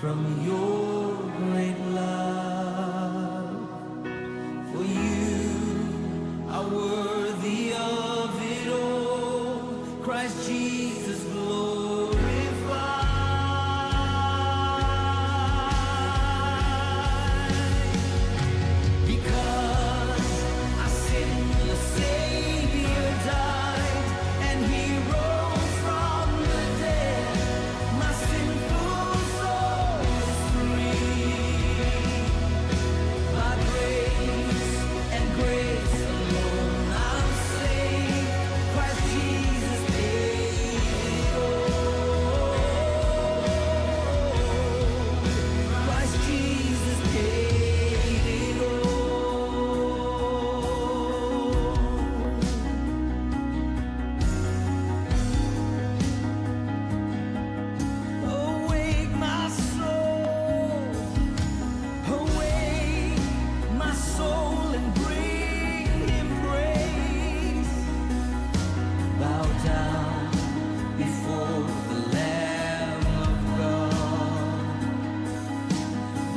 from your great love. For you are worthy of it all, Christ Jesus glorified. Because our sinless Savior died and He rose from the dead, my sinful soul is free. By grace and grace alone I'm saved. Christ Jesus paid it all. Christ Jesus paid it all. Awake my soul, awake my soul, and bring Him praise. Bow down before the Lamb of God.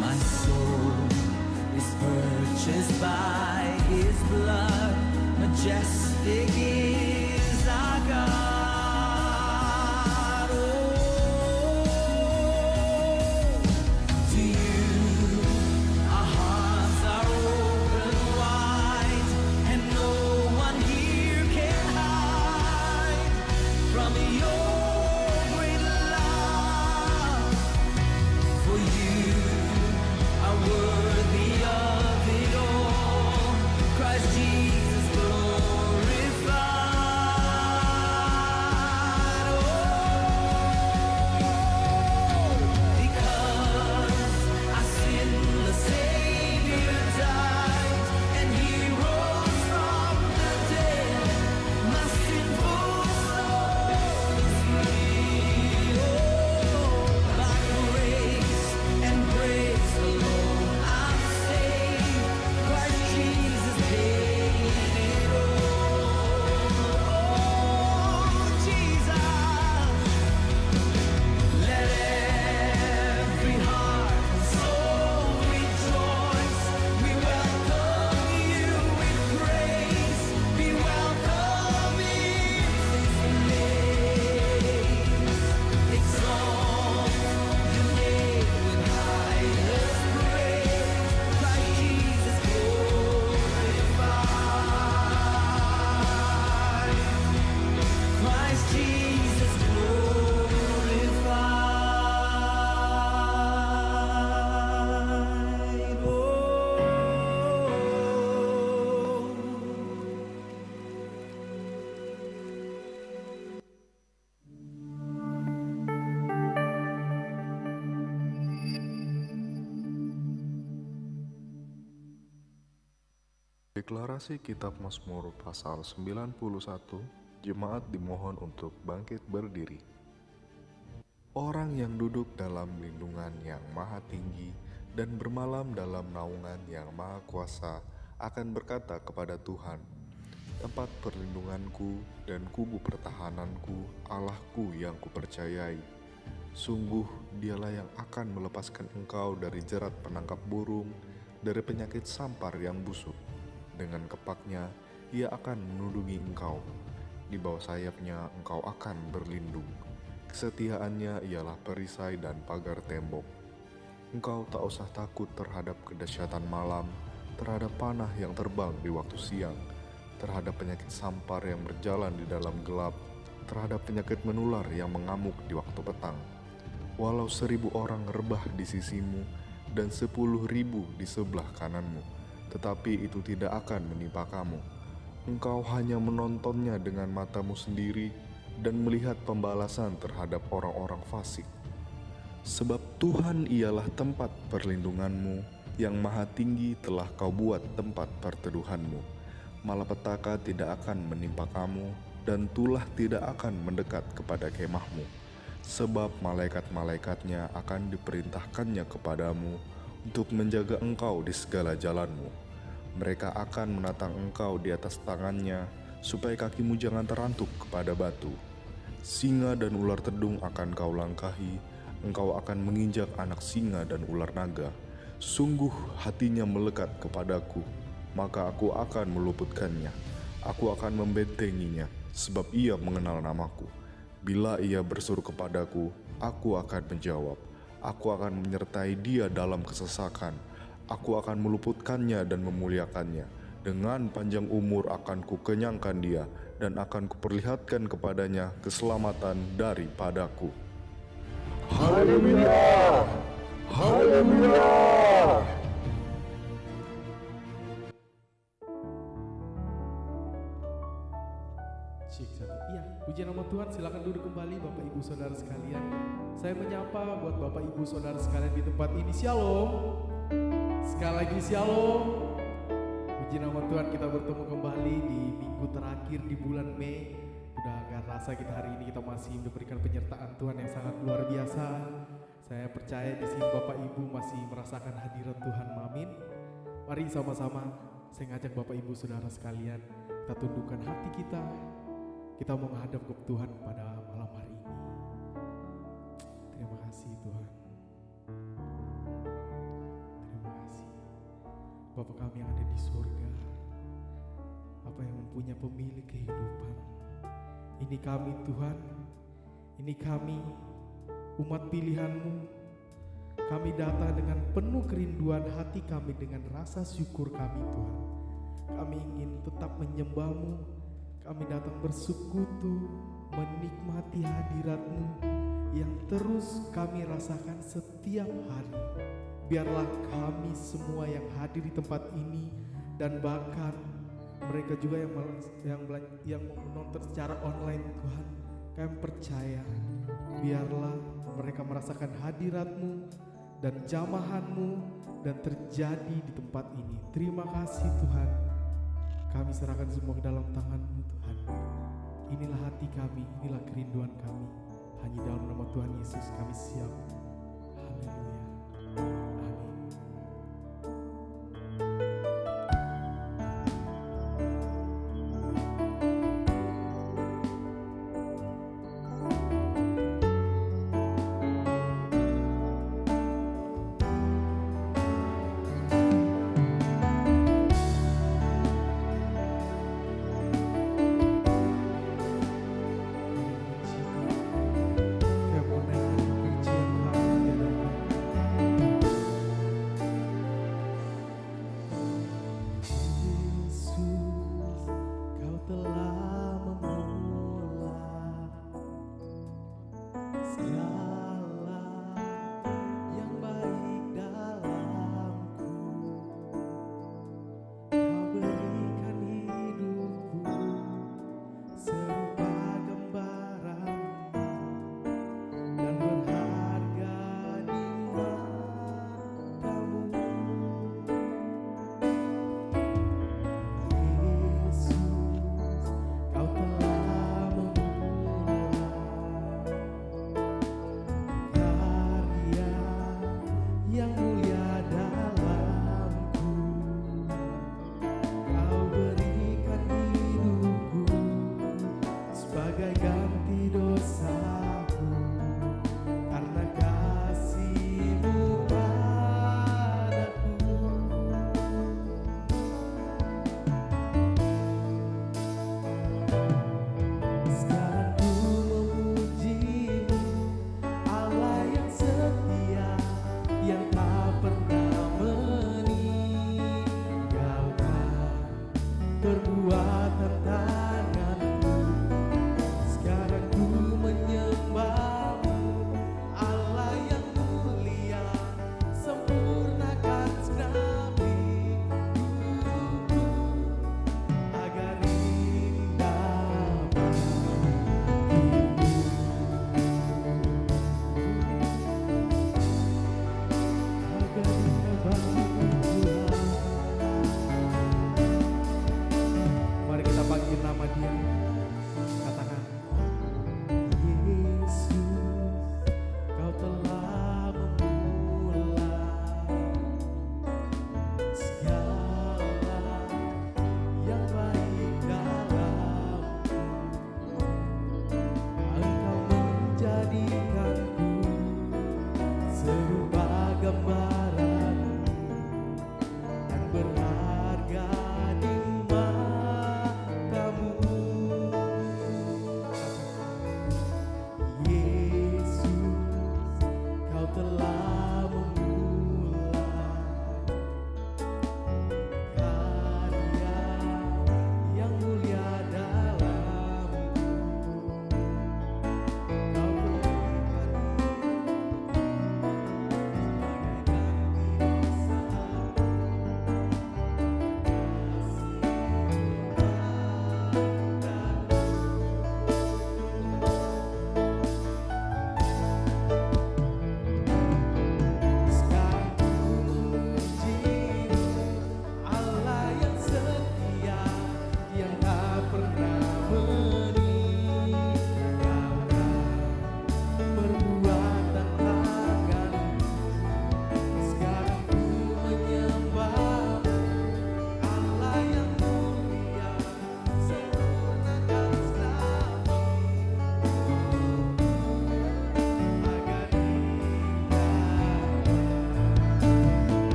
My soul is purchased by His blood. Majestic is our God. Oh, to you our hearts are open wide, and no one here can hide from your great love. For you are worthy of it all, Christ Jesus glorified. Oh, because our sinless Savior died and He rose from the dead, my sinful soul is free. Oh, by grace and grace alone I'm saved. Christ Jesus paid it all. Oh, Jesus, let every heart and soul rejoice. We welcome you with praise. Be welcome in His name. Exalt your name with highest praise. Christ Jesus glorified. Christ Jesus glorified. Oh. Deklarasi Kitab Mazmur pasal 91, jemaat dimohon untuk bangkit berdiri. Orang yang duduk dalam lindungan yang maha tinggi dan bermalam dalam naungan yang maha kuasa akan berkata kepada Tuhan, tempat perlindunganku dan kubu pertahananku, Allahku yang kupercayai. Sungguh dialah yang akan melepaskan engkau dari jerat penangkap burung, dari penyakit sampar yang busuk. Dengan kepaknya ia akan menudungi engkau. Di bawah sayapnya engkau akan berlindung. Kesetiaannya ialah perisai dan pagar tembok. Engkau tak usah takut terhadap kedahsyatan malam, terhadap panah yang terbang di waktu siang, terhadap penyakit sampar yang berjalan di dalam gelap, terhadap penyakit menular yang mengamuk di waktu petang. Walau 1000 orang rebah di sisimu dan 10.000 di sebelah kananmu, tetapi itu tidak akan menimpa kamu. Engkau hanya menontonnya dengan matamu sendiri dan melihat pembalasan terhadap orang-orang fasik. Sebab Tuhan ialah tempat perlindunganmu, yang maha tinggi telah kau buat tempat perteduhanmu. Malapetaka tidak akan menimpa kamu, dan tulah tidak akan mendekat kepada kemahmu. Sebab malaikat-malaikatnya akan diperintahkannya kepadamu untuk menjaga engkau di segala jalanmu. Mereka akan menatang engkau di atas tangannya, supaya kakimu jangan terantuk kepada batu. Singa dan ular tedung akan kau langkahi, Engkau akan menginjak anak singa dan ular naga. Sungguh hatinya melekat kepadaku, maka aku akan meluputkannya. Aku akan membentenginya, sebab ia mengenal namaku. Bila ia berseru kepadaku, aku akan menjawab. Aku akan menyertai dia dalam kesesakan. Aku akan meluputkannya dan memuliakannya. Dengan panjang umur akan kukenyangkan dia, dan akan kuperlihatkan kepadanya keselamatan daripadaku. Haleluya! Haleluya! Cik satu. Iya, puji nama Tuhan. Silakan duduk kembali Bapak Ibu Saudara sekalian. Saya menyapa buat Bapak Ibu Saudara sekalian di tempat ini. Shalom. Sekali lagi shalom. Puji nama Tuhan, kita bertemu kembali di minggu terakhir di bulan Mei. Udah agak rasa kita hari ini kita masih diberikan penyertaan Tuhan yang sangat luar biasa. Saya percaya di sini Bapak Ibu masih merasakan hadirat Tuhan. Amin. Mari sama-sama saya ngajak Bapak Ibu Saudara sekalian, kita tundukkan hati kita. Kita mau menghadap ke Tuhan pada malam hari ini. Terima kasih Tuhan. Terima kasih. Bapa kami yang ada di surga, Bapa yang mempunyai pemilik kehidupan. Ini kami Tuhan, ini kami umat pilihan-Mu. Kami datang dengan penuh kerinduan hati kami, dengan rasa syukur kami Tuhan. Kami ingin tetap menyembah-Mu. Kami datang bersekutu, menikmati hadirat-Mu yang terus kami rasakan setiap hari. Biarlah kami semua yang hadir di tempat ini dan bahkan mereka juga yang menonton secara online Tuhan, kami percaya biarlah mereka merasakan hadirat-Mu dan jamahan-Mu dan terjadi di tempat ini. Terima kasih Tuhan. Kami serahkan semua ke dalam tangan-Mu Tuhan. Inilah hati kami, inilah kerinduan kami. Hanya dalam nama Tuhan Yesus kami siap. Haleluya. Amin. Kami menaikkan pujian kami di hadapan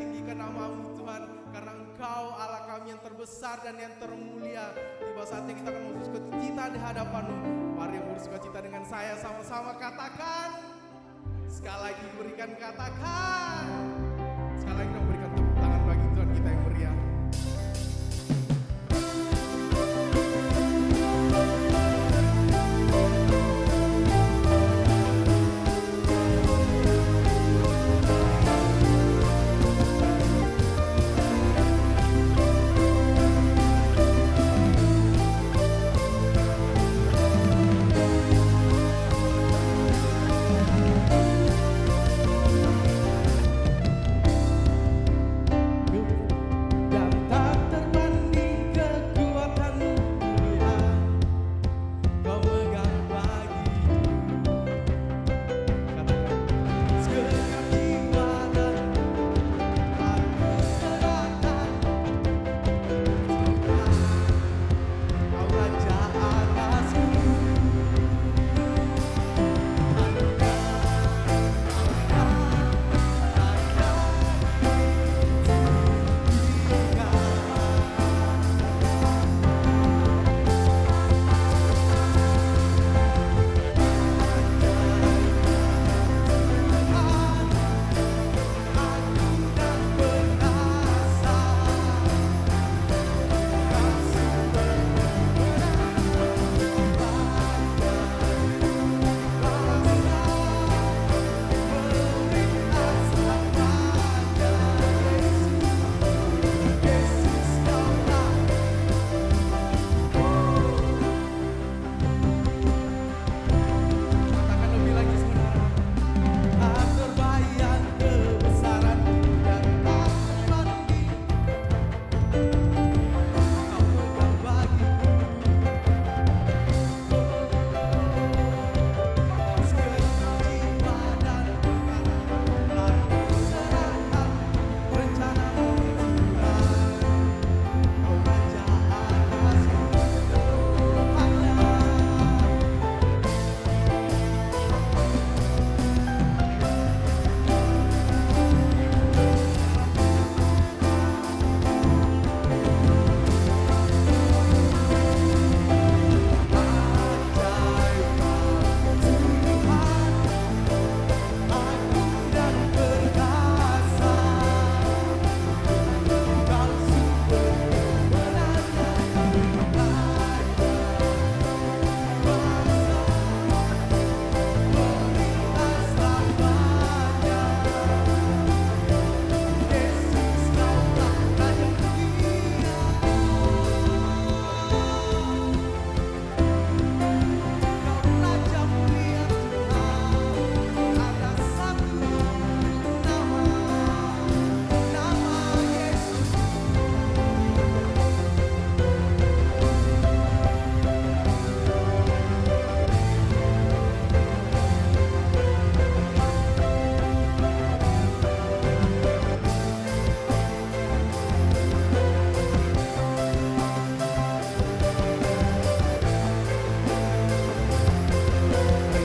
tinggikan nama-Mu Tuhan, karena Engkau Allah kami yang terbesar dan yang termulia. Tiba saatnya kita akan bersuka cita di hadapan-Mu. Mari bersuka cita dengan saya, sama-sama katakan. Sekali lagi berikan katakan. Sekali lagi kita berikan tepuk tangan bagi Tuhan kita yang meriah. Dan tak terbanding kekuatan-Mu Tuhan, Kau megang bagiku. Katakan, segenap jiwa dan aku serahkan. Kau raja atasku. Katakan lebih lagi saudara. Tak terbayang kebesaran-Mu dan tak terbanding. Kau megang bagiku. Segenap jiwa dan pikiran aku serahkan. Rencana-Mu Tuhan, Kau raja atasku.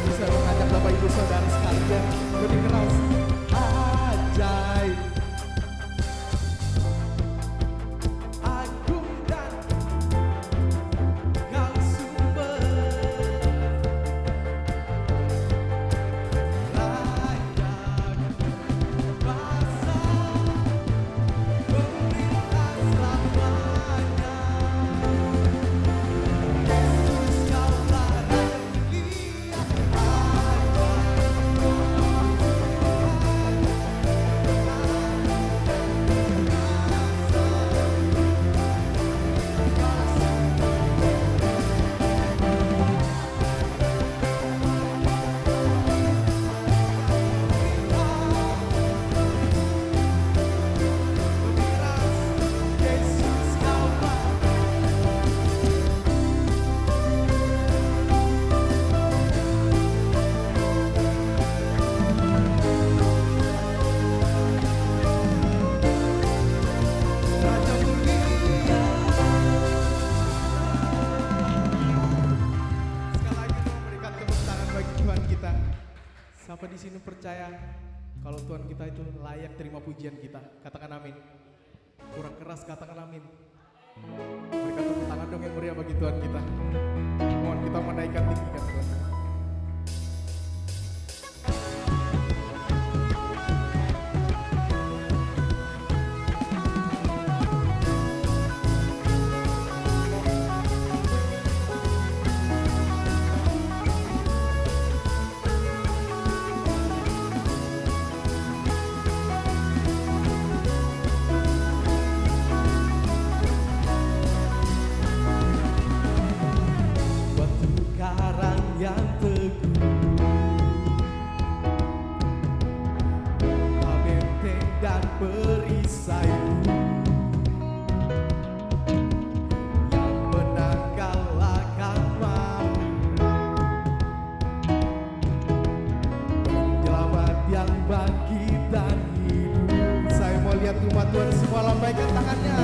Bisa mengajak Bapak Ibu Saudara sekalian lebih keras. Ajaib, agung dan Kau sumber raja kuasa pemerintah selamanya. Yesus Kaulah Raja mulia. Yesus Kaulah. Raja mulia. Sekali lagi kita memberikan tepuk tangan bagi Tuhan kita. Siapa di sini percaya kalau Tuhan kita itu layak terima pujian kita. Katakan amin. Kurang keras katakan amin. Berikan tepuk tangan dong yang meriah bagi Tuhan kita. Mohon kita menaikkan tinggikan Tuhan. Batu karang yang teguh, benteng dan perisaiku, yang menang kalahkan maut, penyelamat yang bangkit dan hidup. Saya mau lihat umat Tuhan semua lambaikan tangannya.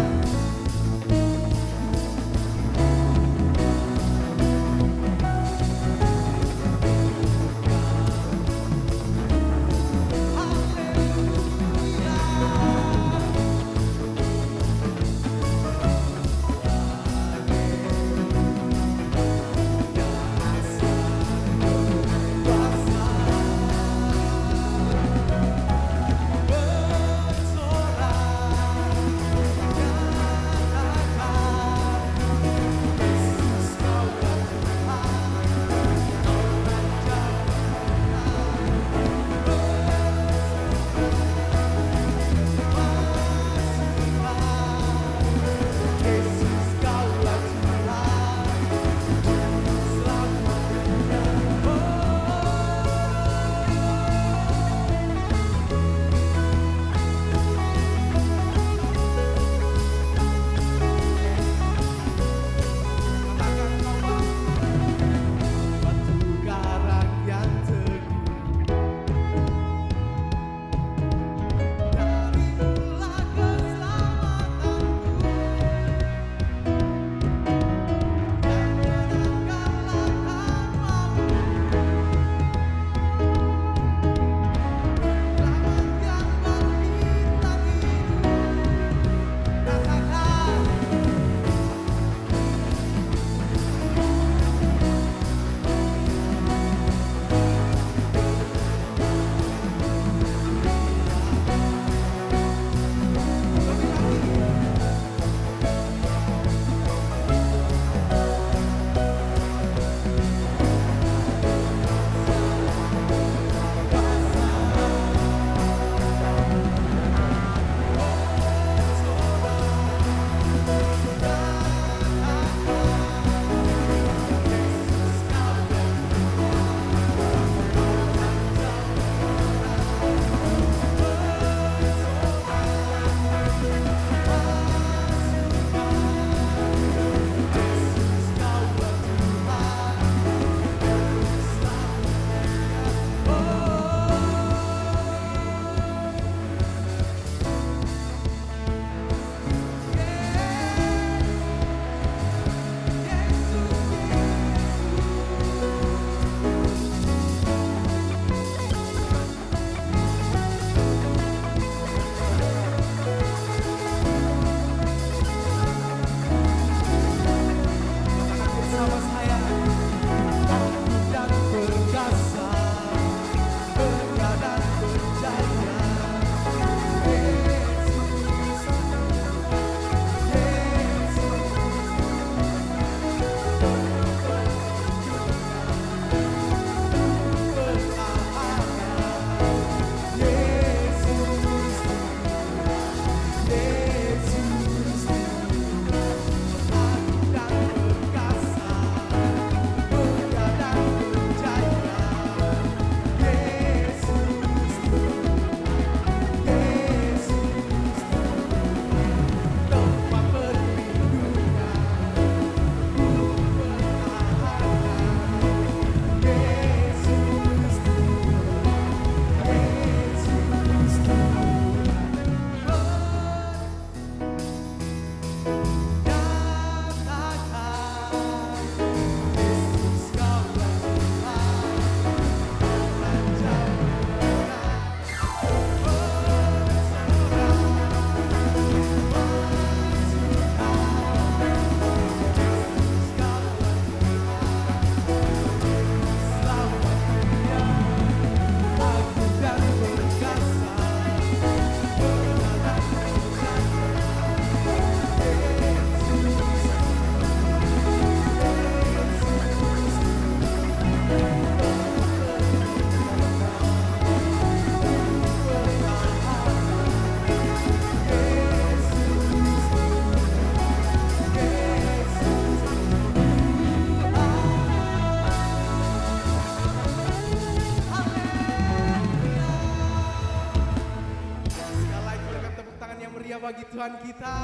Tuhan kita.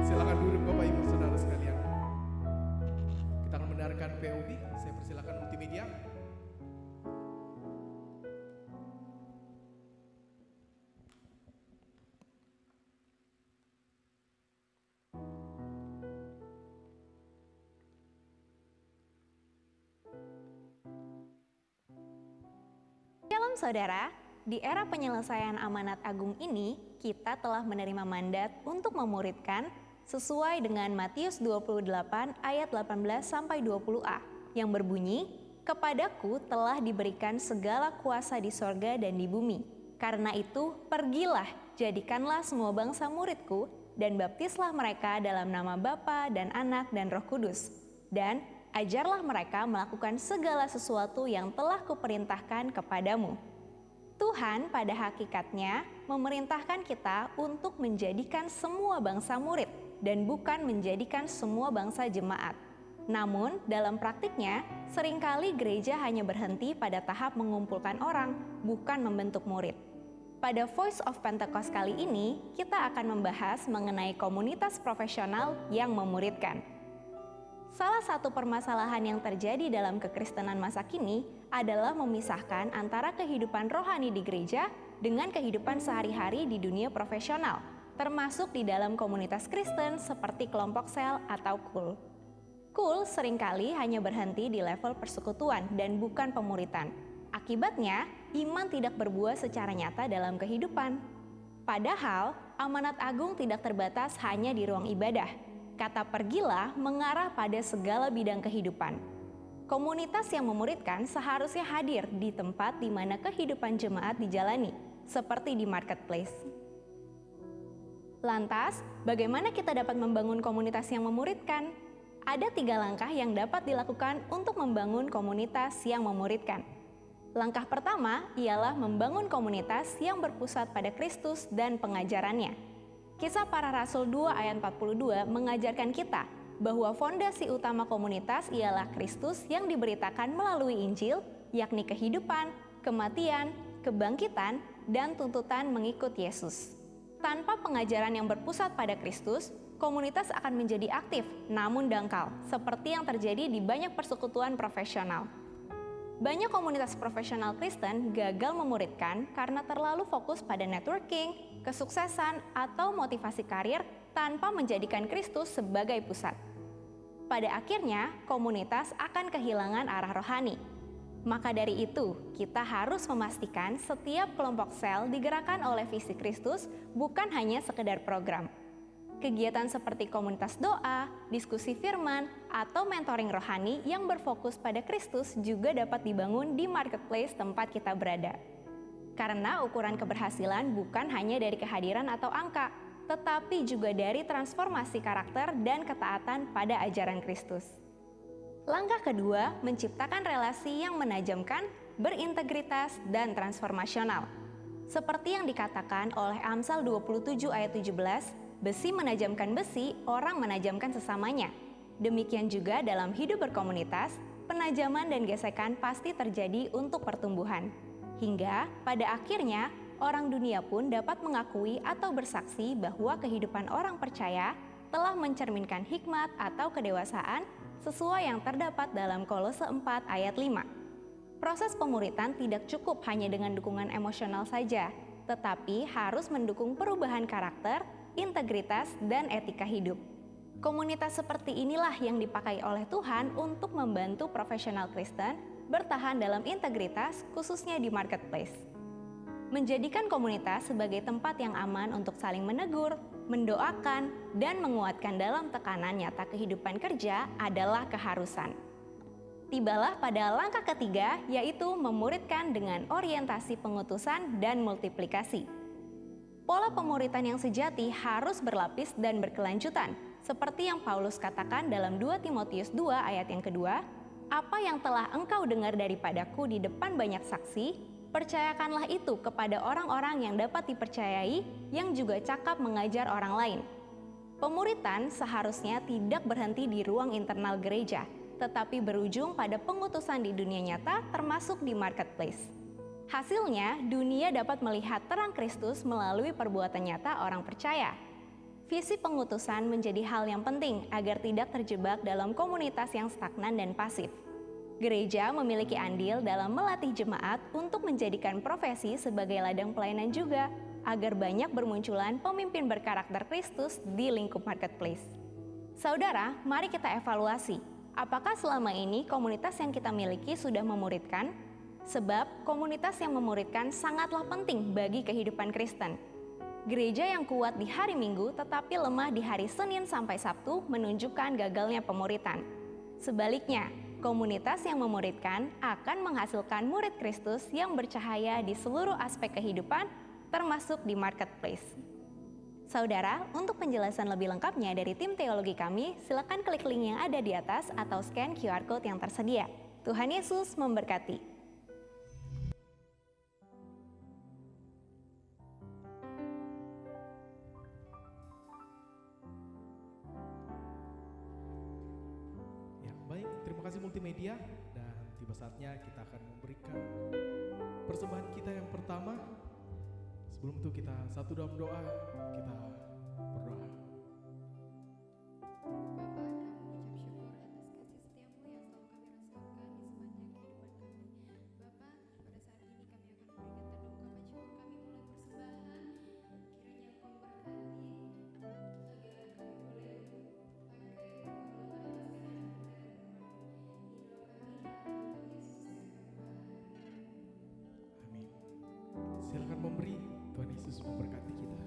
Silakan duduk Bapak Ibu Saudara sekalian. Kita akan mendengarkan POV. Saya persilakan multimedia. Shalom saudara, di era penyelesaian amanat agung ini, kita telah menerima mandat untuk memuridkan sesuai dengan Matius 28 ayat 18 sampai 20a yang berbunyi, "Kepadaku telah diberikan segala kuasa di sorga dan di bumi. Karena itu, pergilah, jadikanlah semua bangsa muridku dan baptislah mereka dalam nama Bapa dan Anak dan Roh Kudus. Dan ajarlah mereka melakukan segala sesuatu yang telah kuperintahkan kepadamu." Tuhan pada hakikatnya memerintahkan kita untuk menjadikan semua bangsa murid dan bukan menjadikan semua bangsa jemaat. Namun dalam praktiknya, seringkali gereja hanya berhenti pada tahap mengumpulkan orang, bukan membentuk murid. Pada Voice of Pentecost kali ini, kita akan membahas mengenai komunitas profesional yang memuridkan. Salah satu permasalahan yang terjadi dalam kekristenan masa kini adalah memisahkan antara kehidupan rohani di gereja dengan kehidupan sehari-hari di dunia profesional, termasuk di dalam komunitas Kristen seperti kelompok sel atau KUL. KUL seringkali hanya berhenti di level persekutuan dan bukan pemuritan. Akibatnya, iman tidak berbuah secara nyata dalam kehidupan. Padahal, amanat agung tidak terbatas hanya di ruang ibadah. Kata pergilah mengarah pada segala bidang kehidupan. Komunitas yang memuridkan seharusnya hadir di tempat di mana kehidupan jemaat dijalani, seperti di marketplace. Lantas, bagaimana kita dapat membangun komunitas yang memuridkan? Ada 3 langkah yang dapat dilakukan untuk membangun komunitas yang memuridkan. Langkah pertama ialah membangun komunitas yang berpusat pada Kristus dan pengajarannya. Kisah Para Rasul 2 ayat 42 mengajarkan kita bahwa fondasi utama komunitas ialah Kristus yang diberitakan melalui Injil, yakni kehidupan, kematian, kebangkitan, dan tuntutan mengikut Yesus. Tanpa pengajaran yang berpusat pada Kristus, komunitas akan menjadi aktif namun dangkal, seperti yang terjadi di banyak persekutuan profesional. Banyak komunitas profesional Kristen gagal memuridkan karena terlalu fokus pada networking, kesuksesan, atau motivasi karir tanpa menjadikan Kristus sebagai pusat. Pada akhirnya, komunitas akan kehilangan arah rohani. Maka dari itu, kita harus memastikan setiap kelompok sel digerakkan oleh visi Kristus, bukan hanya sekedar program. Kegiatan seperti komunitas doa, diskusi firman, atau mentoring rohani yang berfokus pada Kristus juga dapat dibangun di marketplace tempat kita berada. Karena ukuran keberhasilan bukan hanya dari kehadiran atau angka, tetapi juga dari transformasi karakter dan ketaatan pada ajaran Kristus. Langkah kedua, menciptakan relasi yang menajamkan, berintegritas, dan transformasional. Seperti yang dikatakan oleh Amsal 27 ayat 17, besi menajamkan besi, orang menajamkan sesamanya. Demikian juga dalam hidup berkomunitas, penajaman dan gesekan pasti terjadi untuk pertumbuhan. Hingga pada akhirnya, orang dunia pun dapat mengakui atau bersaksi bahwa kehidupan orang percaya telah mencerminkan hikmat atau kedewasaan sesuai yang terdapat dalam Kolose 4 ayat 5. Proses pemuritan tidak cukup hanya dengan dukungan emosional saja, tetapi harus mendukung perubahan karakter, integritas, dan etika hidup. Komunitas seperti inilah yang dipakai oleh Tuhan untuk membantu profesional Kristen bertahan dalam integritas, khususnya di marketplace. Menjadikan komunitas sebagai tempat yang aman untuk saling menegur, mendoakan, dan menguatkan dalam tekanan nyata kehidupan kerja adalah keharusan. Tibalah pada langkah ketiga, yaitu memuridkan dengan orientasi pengutusan dan multiplikasi. Pola pemuritan yang sejati harus berlapis dan berkelanjutan, seperti yang Paulus katakan dalam 2 Timotius 2 ayat yang kedua, "Apa yang telah engkau dengar daripadaku di depan banyak saksi, percayakanlah itu kepada orang-orang yang dapat dipercayai, yang juga cakap mengajar orang lain." Pemuritan seharusnya tidak berhenti di ruang internal gereja, tetapi berujung pada pengutusan di dunia nyata, termasuk di marketplace. Hasilnya, dunia dapat melihat terang Kristus melalui perbuatan nyata orang percaya. Visi pengutusan menjadi hal yang penting agar tidak terjebak dalam komunitas yang stagnan dan pasif. Gereja memiliki andil dalam melatih jemaat untuk menjadikan profesi sebagai ladang pelayanan juga, agar banyak bermunculan pemimpin berkarakter Kristus di lingkup marketplace. Saudara, mari kita evaluasi. Apakah selama ini komunitas yang kita miliki sudah memuridkan? Sebab komunitas yang memuridkan sangatlah penting bagi kehidupan Kristen. Gereja yang kuat di hari Minggu tetapi lemah di hari Senin sampai Sabtu menunjukkan gagalnya pemuritan. Sebaliknya, komunitas yang memuridkan akan menghasilkan murid Kristus yang bercahaya di seluruh aspek kehidupan, termasuk di marketplace. Saudara, untuk penjelasan lebih lengkapnya dari tim teologi kami, silakan klik link yang ada di atas atau scan QR Code yang tersedia. Tuhan Yesus memberkati. Ya, baik, terima kasih multimedia, dan tiba saatnya kita akan memberikan persembahan kita yang pertama. Sebelum itu kita satu dalam doa, kita berdoa. Bapa, kami mengucap syukur atas kasih setiamu yang selalu kami rasakan di sepanjang kehidupan kami. Bapa, pada saat ini kami akan memberikan tanda ungkapan syukur kami mulai persembahan. Kiranya Engkau memberkati agar kami boleh pakai atas kerajaan dan hidup kami. Tuhan Yesus yang berkata. Amin. Silakan memberi, Tuhan Yesus memberkati kita.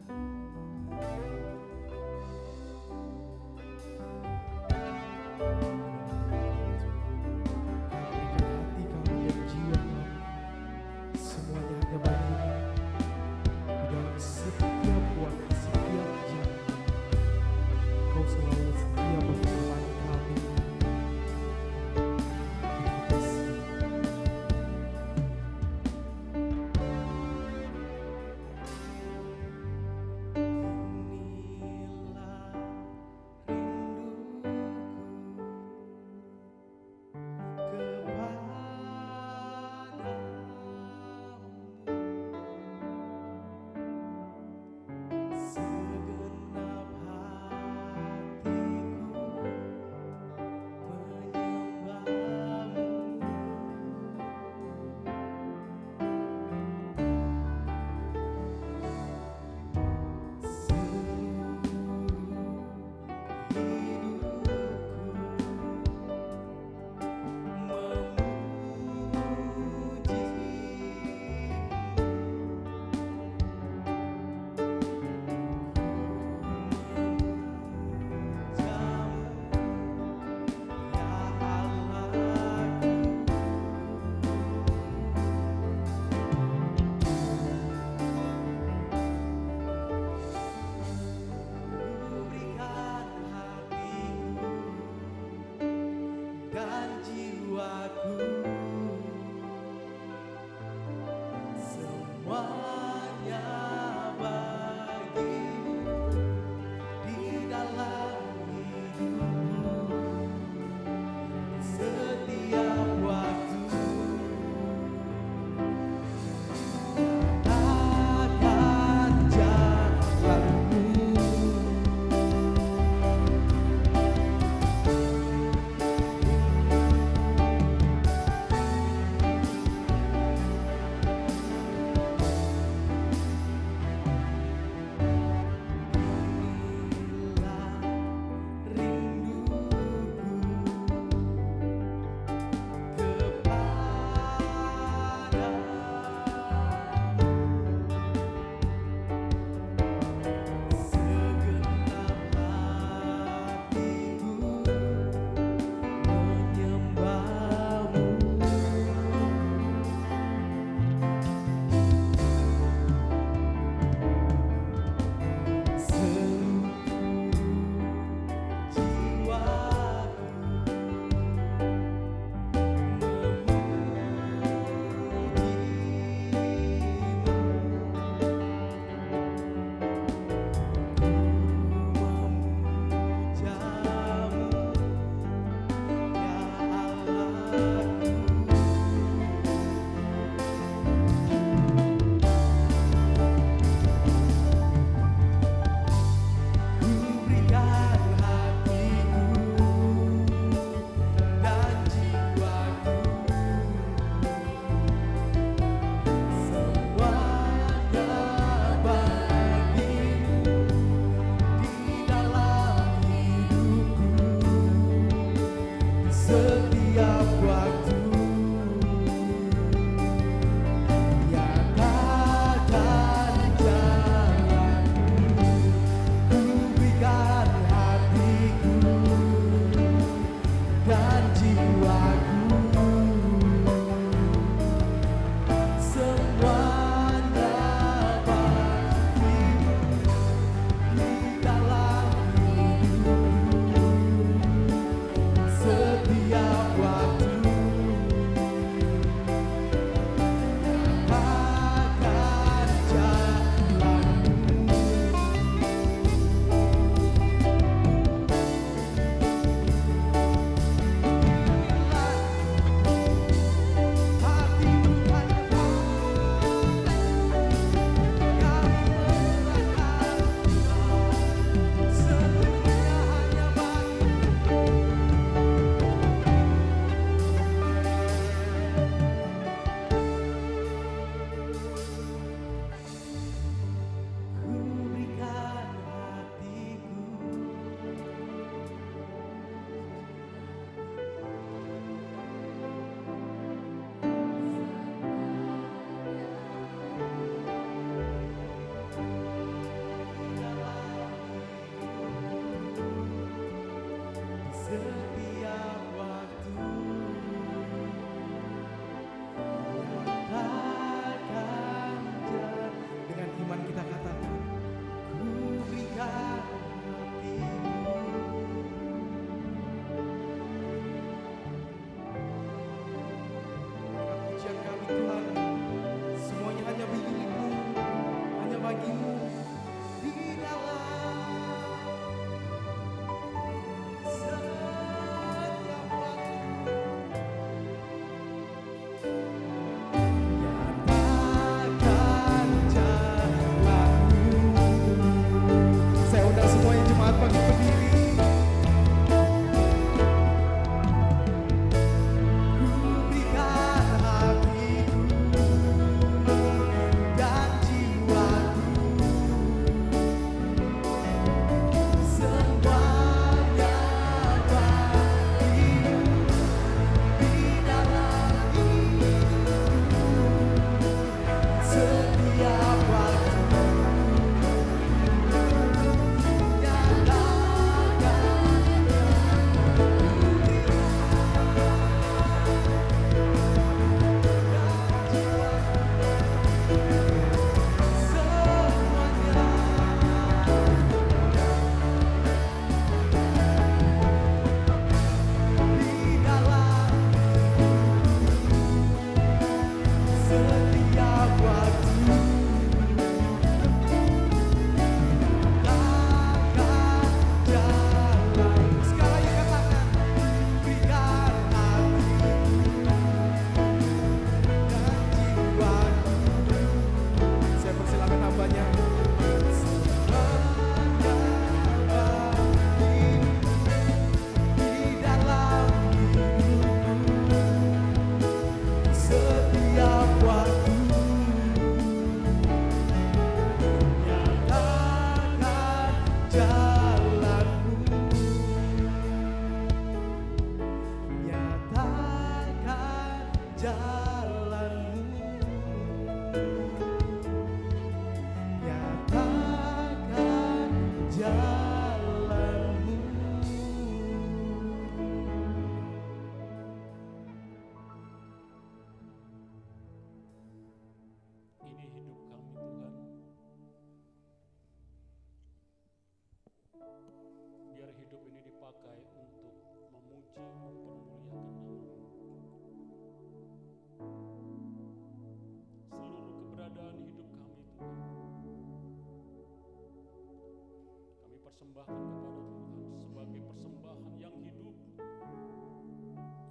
persembahkan kepada Tuhan sebagai persembahan yang hidup,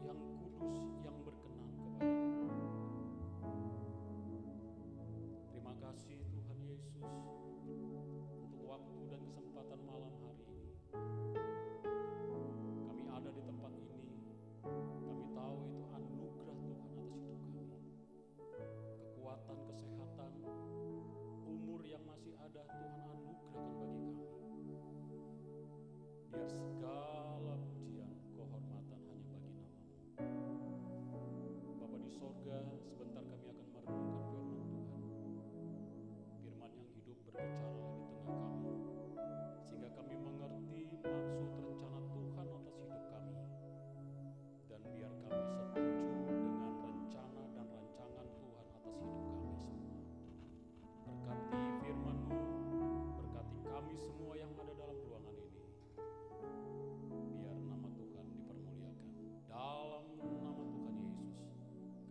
yang kudus, yang berkenan kepada-Mu. Terima kasih Tuhan Yesus untuk waktu dan kesempatan malam hari ini. Kami ada di tempat ini. Kami tahu itu anugerah Tuhan atas hidup kami. Kekuatan, kesehatan, umur yang masih ada Tuhan anugerahkan bagi kami. Biar segala pujian, kehormatan hanya bagi nama-Mu. Bapa di sorga, sebentar kami akan merenungkan firman Tuhan. Firman yang hidup berbicara di tengah kami, sehingga kami mengerti maksud rencana Tuhan atas hidup kami. Dan biar kami setuju dengan rencana dan rancangan Tuhan atas hidup kami semua. Berkati firman-Mu, berkati kami semua yang ada dalam ruangan ini. Biar nama Tuhan dipermuliakan. Dalam nama Tuhan Yesus,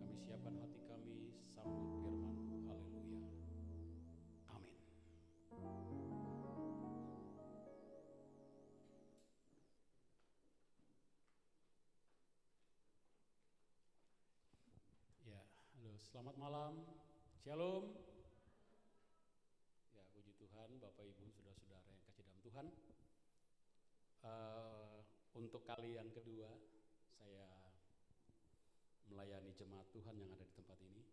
kami siapkan hati kami sambut firman-Mu. Haleluya. Amin. Ya, halo, selamat malam. Shalom. Ya, puji Tuhan, Bapak Ibu, saudara-saudara yang kasih dalam Tuhan. Untuk kali yang kedua, saya melayani jemaat Tuhan yang ada di tempat ini.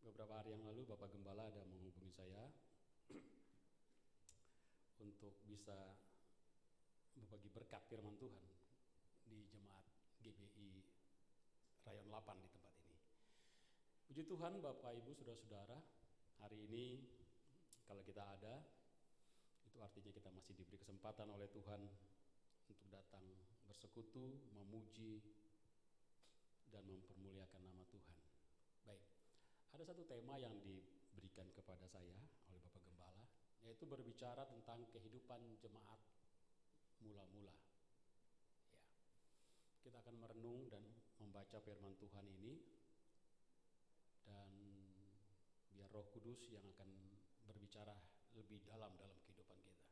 Beberapa hari yang lalu, Bapak Gembala ada menghubungi saya untuk bisa berbagi berkat firman Tuhan di jemaat GBI Rayon 8 di tempat ini. Puji Tuhan, Bapak Ibu, saudara-saudara, hari ini kalau kita ada, itu artinya kita masih diberi kesempatan oleh Tuhan untuk datang bersekutu, memuji, dan mempermuliakan nama Tuhan. Baik, ada satu tema yang diberikan kepada saya oleh Bapak Gembala, yaitu berbicara tentang kehidupan jemaat mula-mula. Ya, kita akan merenung dan membaca firman Tuhan ini, dan biar Roh Kudus yang akan berbicara lebih dalam kehidupan kita.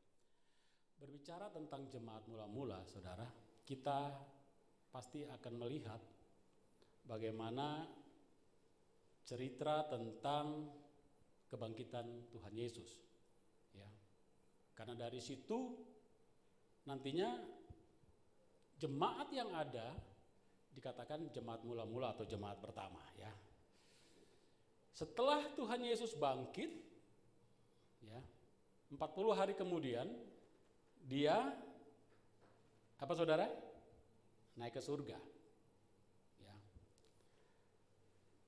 Berbicara tentang jemaat mula-mula, saudara, kita pasti akan melihat bagaimana cerita tentang kebangkitan Tuhan Yesus. Ya, karena dari situ nantinya jemaat yang ada dikatakan jemaat mula-mula atau jemaat pertama. Ya, setelah Tuhan Yesus bangkit, ya, 40 hari kemudian dia apa saudara? Naik ke surga. Ya.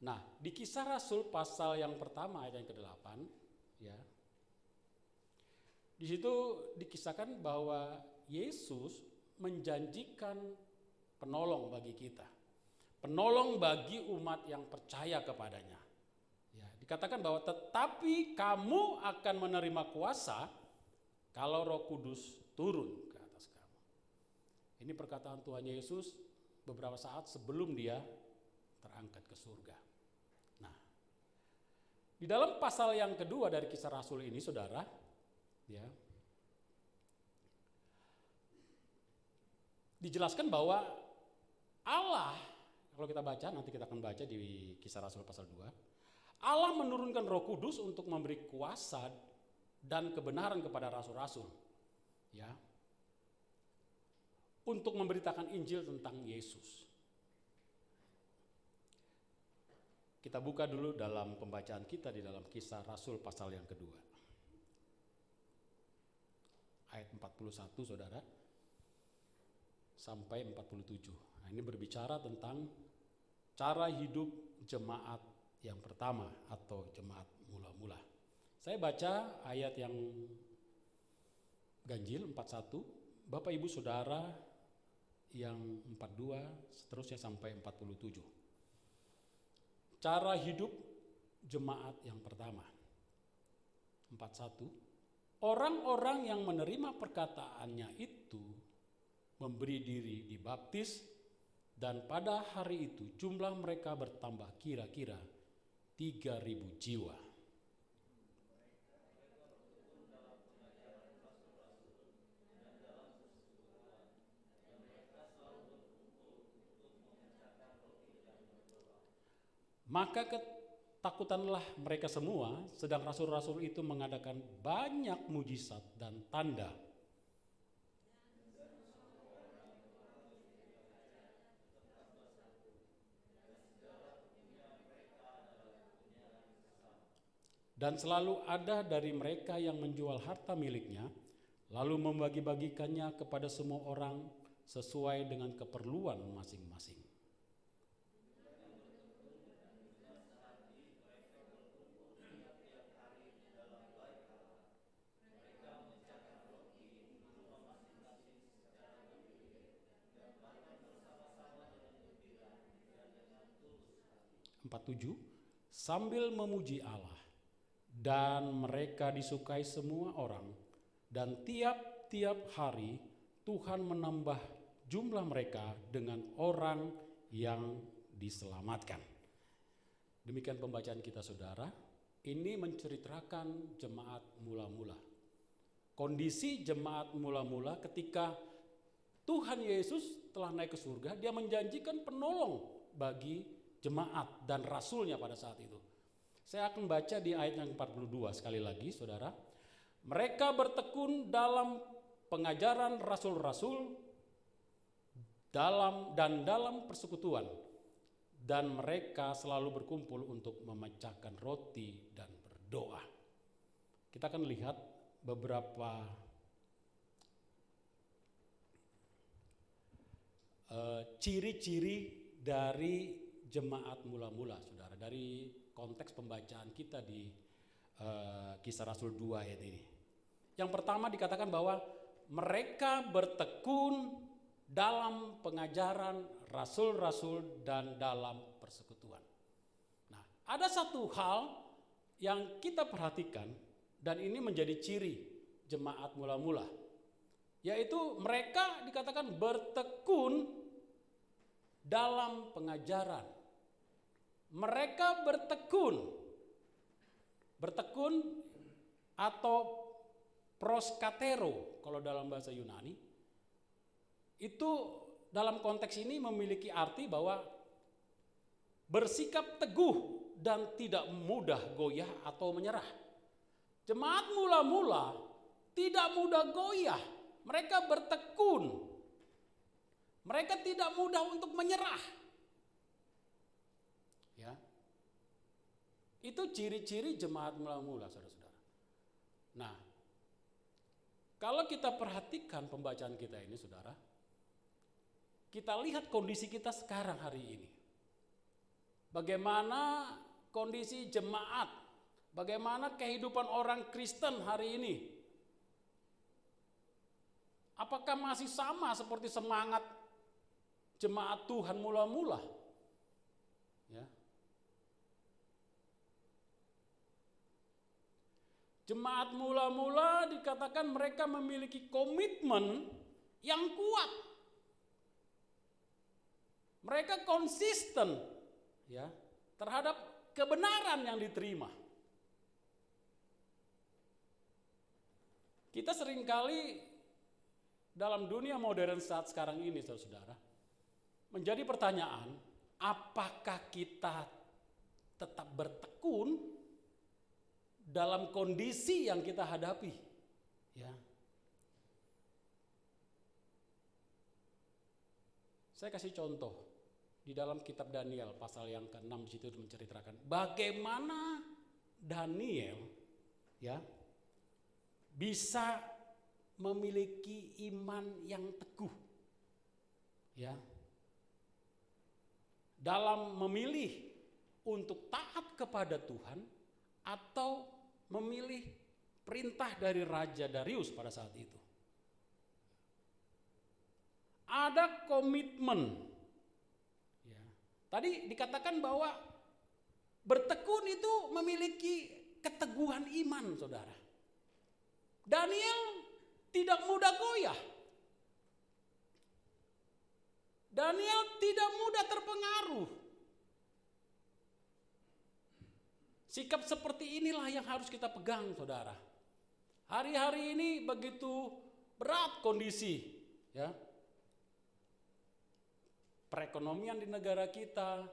Nah, di Kisah Rasul pasal yang pertama ayat yang ke-8, ya. Di situ dikisahkan bahwa Yesus menjanjikan penolong bagi kita. Penolong bagi umat yang percaya kepadanya. Ya, dikatakan bahwa tetapi kamu akan menerima kuasa kalau Roh Kudus turun ke atas kamu. Ini perkataan Tuhan Yesus beberapa saat sebelum dia terangkat ke surga. Nah, di dalam pasal yang kedua dari Kisah Rasul ini, saudara, ya, dijelaskan bahwa Allah, kalau kita baca, nanti kita akan baca di Kisah Rasul pasal 2, Allah menurunkan Roh Kudus untuk memberi kuasa dan kebenaran kepada rasul-rasul, ya, untuk memberitakan Injil tentang Yesus. Kita buka dulu dalam pembacaan kita di dalam Kisah Rasul pasal yang kedua. Ayat 41, saudara, sampai 47. Nah, ini berbicara tentang cara hidup jemaat yang pertama atau jemaat mula-mula. Saya baca ayat yang ganjil 41, Bapak Ibu Saudara yang 42 seterusnya sampai 47. Cara hidup jemaat yang pertama. 41. Orang-orang yang menerima perkataannya itu memberi diri dibaptis, dan pada hari itu jumlah mereka bertambah kira-kira 3.000 jiwa. Maka ketakutanlah mereka semua, sedang rasul-rasul itu mengadakan banyak mujizat dan tanda. Dan selalu ada dari mereka yang menjual harta miliknya, lalu membagi-bagikannya kepada semua orang sesuai dengan keperluan masing-masing. (47) Sambil memuji Allah, dan mereka disukai semua orang, dan tiap-tiap hari Tuhan menambah jumlah mereka dengan orang yang diselamatkan. Demikian pembacaan kita, saudara. Ini menceritakan jemaat mula-mula. Kondisi jemaat mula-mula ketika Tuhan Yesus telah naik ke surga, dia menjanjikan penolong bagi jemaat dan rasulnya pada saat itu. Saya akan baca di ayat yang 42 sekali lagi, saudara. Mereka bertekun dalam pengajaran rasul-rasul dalam persekutuan, dan mereka selalu berkumpul untuk memecahkan roti dan berdoa. Kita akan lihat beberapa ciri-ciri dari jemaat mula-mula, saudara, dari konteks pembacaan kita di Kisah Rasul 2 ayat ini. Yang pertama dikatakan bahwa mereka bertekun dalam pengajaran rasul-rasul dan dalam persekutuan. Nah, ada satu hal yang kita perhatikan dan ini menjadi ciri jemaat mula-mula, yaitu mereka dikatakan bertekun dalam pengajaran. Mereka bertekun atau proskatero kalau dalam bahasa Yunani, itu dalam konteks ini memiliki arti bahwa bersikap teguh dan tidak mudah goyah atau menyerah. Jemaat mula-mula tidak mudah goyah, mereka bertekun, mereka tidak mudah untuk menyerah. Ya, itu ciri-ciri jemaat mula-mula, saudara-saudara. Nah, kalau kita perhatikan pembacaan kita ini, saudara, kita lihat kondisi kita sekarang hari ini. Bagaimana kondisi jemaat, bagaimana kehidupan orang Kristen hari ini. Apakah masih sama seperti semangat jemaat Tuhan mula-mula? Ya. Jemaat mula-mula dikatakan mereka memiliki komitmen yang kuat. Mereka konsisten, ya, terhadap kebenaran yang diterima. Kita seringkali dalam dunia modern saat sekarang ini, saudara-saudara, menjadi pertanyaan, apakah kita tetap bertekun dalam kondisi yang kita hadapi? Ya. Saya kasih contoh. Di dalam kitab Daniel pasal yang ke-6 di situ menceritakan bagaimana Daniel, ya, bisa memiliki iman yang teguh, ya, dalam memilih untuk taat kepada Tuhan atau memilih perintah dari Raja Darius pada saat itu. Ada komitmen. Ya. Tadi dikatakan bahwa bertekun itu memiliki keteguhan iman, saudara. Daniel tidak mudah goyah. Daniel tidak mudah terpengaruh. Sikap seperti inilah yang harus kita pegang, saudara. Hari-hari ini begitu berat kondisi, ya. Perekonomian di negara kita,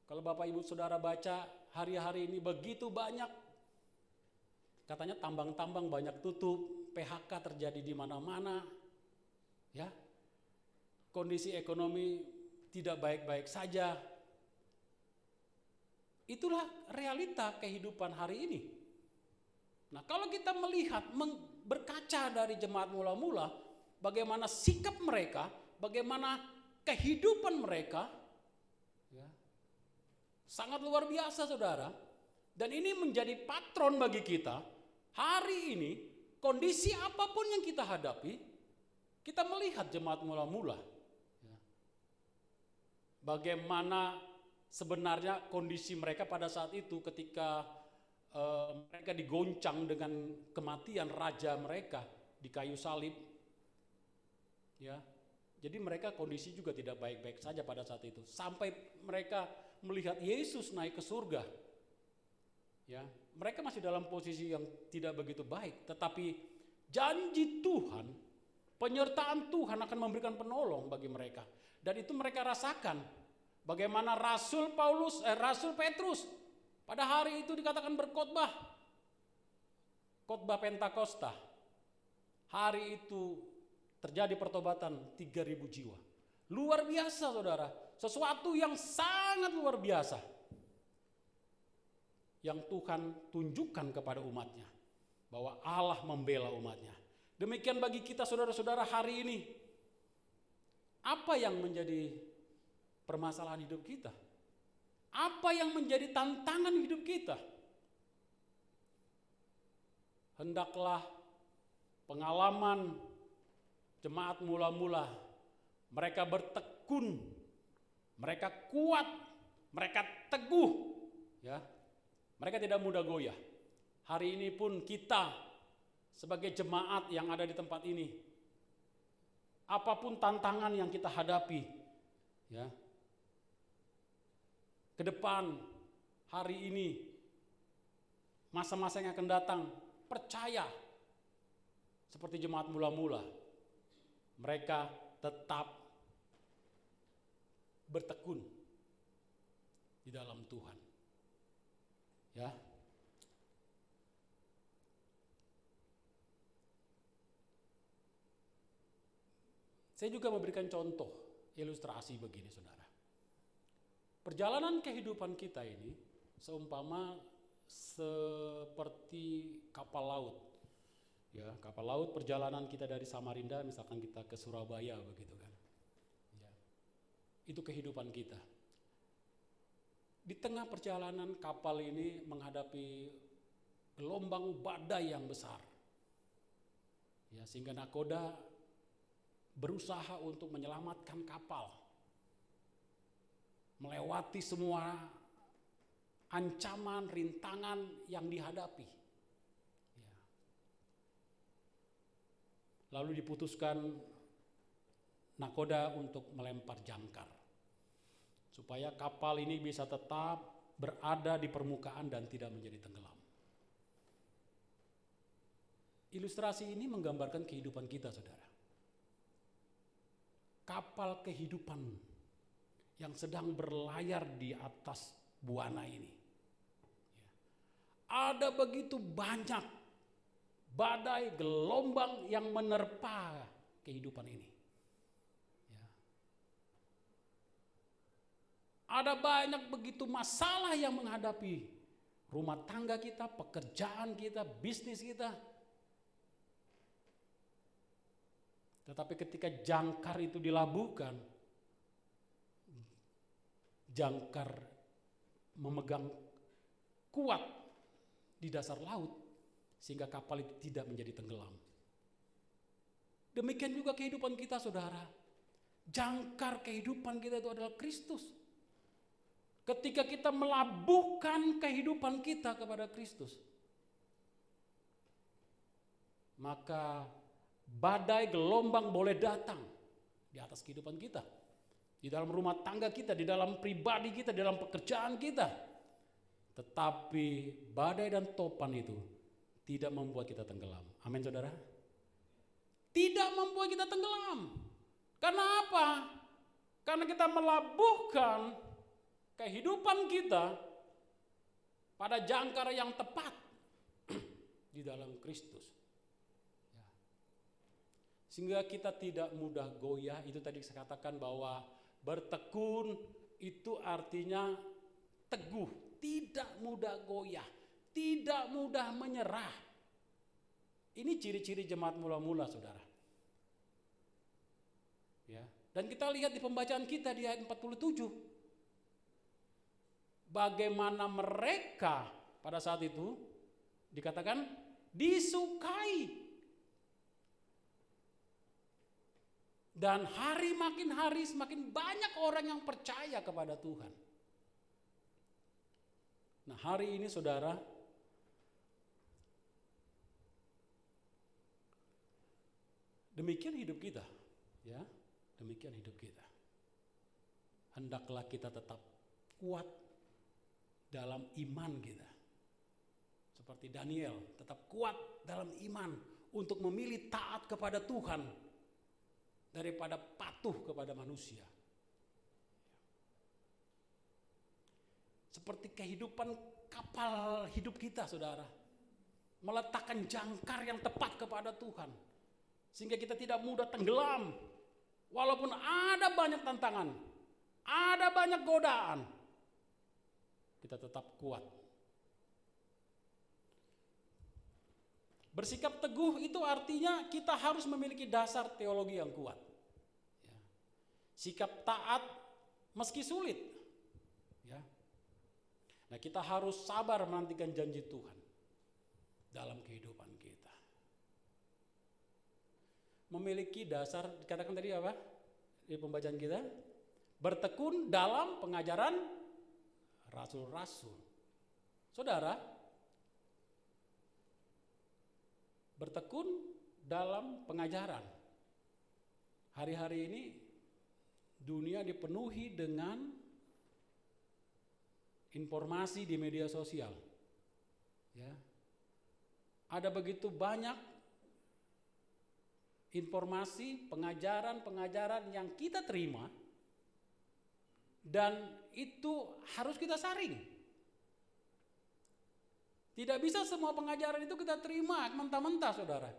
Kalau Bapak Ibu Saudara baca hari-hari ini begitu banyak, katanya tambang-tambang banyak tutup, PHK terjadi di mana-mana, ya. Kondisi ekonomi tidak baik-baik saja. Itulah realita kehidupan hari ini. Nah, kalau kita melihat, berkaca dari jemaat mula-mula, bagaimana sikap mereka, bagaimana kehidupan mereka, ya, sangat luar biasa, saudara. Dan ini menjadi patron bagi kita. Hari ini, kondisi apapun yang kita hadapi, kita melihat jemaat mula-mula. Ya. Bagaimana sebenarnya kondisi mereka pada saat itu ketika mereka digoncang dengan kematian raja mereka di kayu salib. Ya. Jadi mereka kondisi juga tidak baik-baik saja pada saat itu. Sampai mereka melihat Yesus naik ke surga. Ya, mereka masih dalam posisi yang tidak begitu baik, tetapi janji Tuhan, penyertaan Tuhan akan memberikan penolong bagi mereka. Dan itu mereka rasakan. Bagaimana Rasul Petrus pada hari itu dikatakan berkhotbah. Khotbah Pentakosta. Hari itu terjadi pertobatan 3.000 jiwa. Luar biasa, saudara. Sesuatu yang sangat luar biasa. Yang Tuhan tunjukkan kepada umatnya. Bahwa Allah membela umatnya. Demikian bagi kita saudara-saudara hari ini. Apa yang menjadi permasalahan hidup kita? Apa yang menjadi tantangan hidup kita? Hendaklah pengalaman jemaat mula-mula, mereka bertekun, mereka kuat, mereka teguh, ya. Mereka tidak mudah goyah. Hari ini pun kita sebagai jemaat yang ada di tempat ini, apapun tantangan yang kita hadapi, ya, ke depan, hari ini, masa-masa yang akan datang, percaya seperti jemaat mula-mula, mereka tetap bertekun di dalam Tuhan. Ya. Saya juga memberikan contoh, ilustrasi begini, saudara. Perjalanan kehidupan kita ini seumpama seperti kapal laut. Ya, kapal laut, perjalanan kita dari Samarinda misalkan kita ke Surabaya begitu kan. Ya. Itu kehidupan kita. Di tengah perjalanan kapal ini menghadapi gelombang badai yang besar. Ya, sehingga nakoda berusaha untuk menyelamatkan kapal. Melewati semua ancaman, rintangan yang dihadapi. Ya. Lalu diputuskan nakoda untuk melempar jangkar. Supaya kapal ini bisa tetap berada di permukaan dan tidak menjadi tenggelam. Ilustrasi ini menggambarkan kehidupan kita, saudara. Kapal kehidupan yang sedang berlayar di atas buana ini. Ada begitu banyak badai, gelombang yang menerpa kehidupan ini. Ada banyak begitu masalah yang menghadapi rumah tangga kita, pekerjaan kita, bisnis kita. Tetapi ketika jangkar itu dilabuhkan, jangkar memegang kuat di dasar laut sehingga kapal itu tidak menjadi tenggelam. Demikian juga kehidupan kita, saudara. Jangkar kehidupan kita itu adalah Kristus. Ketika kita melabuhkan kehidupan kita kepada Kristus, maka badai gelombang boleh datang di atas kehidupan kita. Di dalam rumah tangga kita, di dalam pribadi kita, di dalam pekerjaan kita. Tetapi badai dan topan itu tidak membuat kita tenggelam. Amin, saudara? Tidak membuat kita tenggelam. Karena apa? Karena kita melabuhkan kehidupan kita pada jangkar yang tepat di dalam Kristus. Ya. Sehingga kita tidak mudah goyah. Itu tadi saya katakan bahwa bertekun itu artinya teguh, tidak mudah goyah, tidak mudah menyerah. Ini ciri-ciri jemaat mula-mula, saudara. Ya. Dan kita lihat di pembacaan kita di ayat 47. Bagaimana mereka pada saat itu dikatakan disukai. Dan hari makin hari semakin banyak orang yang percaya kepada Tuhan. Nah, hari ini saudara, demikian hidup kita, ya. Demikian hidup kita. Hendaklah kita tetap kuat dalam iman kita. Seperti Daniel, tetap kuat dalam iman untuk memilih taat kepada Tuhan daripada patuh kepada manusia. Seperti kehidupan kapal hidup kita, saudara. Meletakkan jangkar yang tepat kepada Tuhan. Sehingga kita tidak mudah tenggelam. Walaupun ada banyak tantangan, ada banyak godaan, kita tetap kuat. Bersikap teguh itu artinya kita harus memiliki dasar teologi yang kuat. Ya. Sikap taat meski sulit. Ya. Nah, kita harus sabar menantikan janji Tuhan dalam kehidupan kita. Memiliki dasar, dikatakan tadi apa? Di pembacaan kita, bertekun dalam pengajaran rasul-rasul. Saudara, bertekun dalam pengajaran. Hari-hari ini dunia dipenuhi dengan informasi di media sosial. Ya. Ada begitu banyak informasi, pengajaran yang kita terima dan itu harus kita saring. Tidak bisa semua pengajaran itu kita terima mentah-mentah, saudara.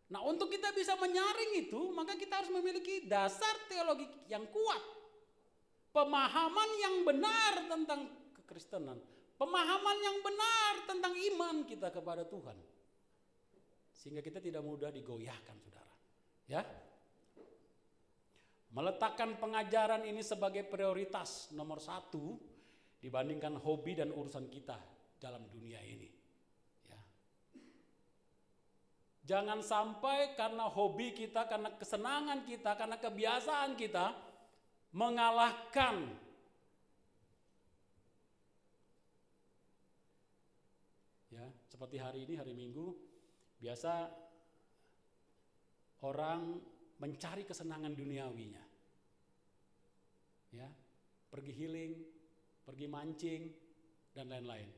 Nah, untuk kita bisa menyaring itu, maka kita harus memiliki dasar teologi yang kuat. Pemahaman yang benar tentang kekristenan, pemahaman yang benar tentang iman kita kepada Tuhan. Sehingga kita tidak mudah digoyahkan, saudara. Ya, meletakkan pengajaran ini sebagai prioritas nomor 1 dibandingkan hobi dan urusan kita dalam dunia ini. Ya. Jangan sampai karena hobi kita, karena kesenangan kita, karena kebiasaan kita mengalahkan ya, seperti hari ini, hari Minggu, biasa orang mencari kesenangan duniawinya. Ya, pergi healing, pergi mancing, dan lain-lain.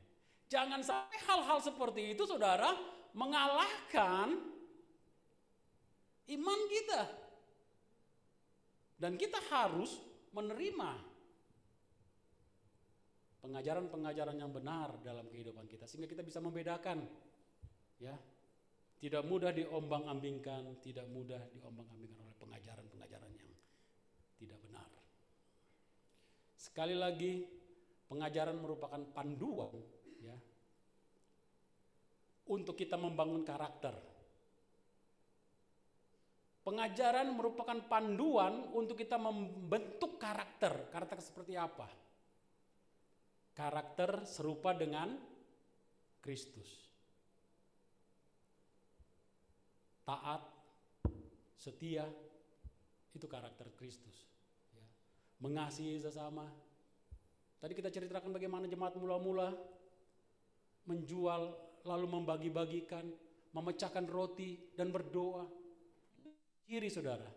Jangan sampai hal-hal seperti itu, saudara, mengalahkan iman kita. Dan kita harus menerima pengajaran-pengajaran yang benar dalam kehidupan kita. Sehingga kita bisa membedakan. Ya, tidak mudah diombang-ambingkan, tidak mudah diombang-ambingkan oleh pengajaran-pengajaran yang tidak benar. Sekali lagi, pengajaran merupakan panduan, ya, untuk kita membangun karakter. Pengajaran merupakan panduan untuk kita membentuk karakter. Karakter seperti apa? Karakter serupa dengan Kristus. Taat, setia, itu karakter Kristus. Ya. Mengasihi sesama. Tadi kita ceritakan bagaimana jemaat mula-mula menjual, lalu membagi-bagikan, memecahkan roti dan berdoa. Ciri, saudara,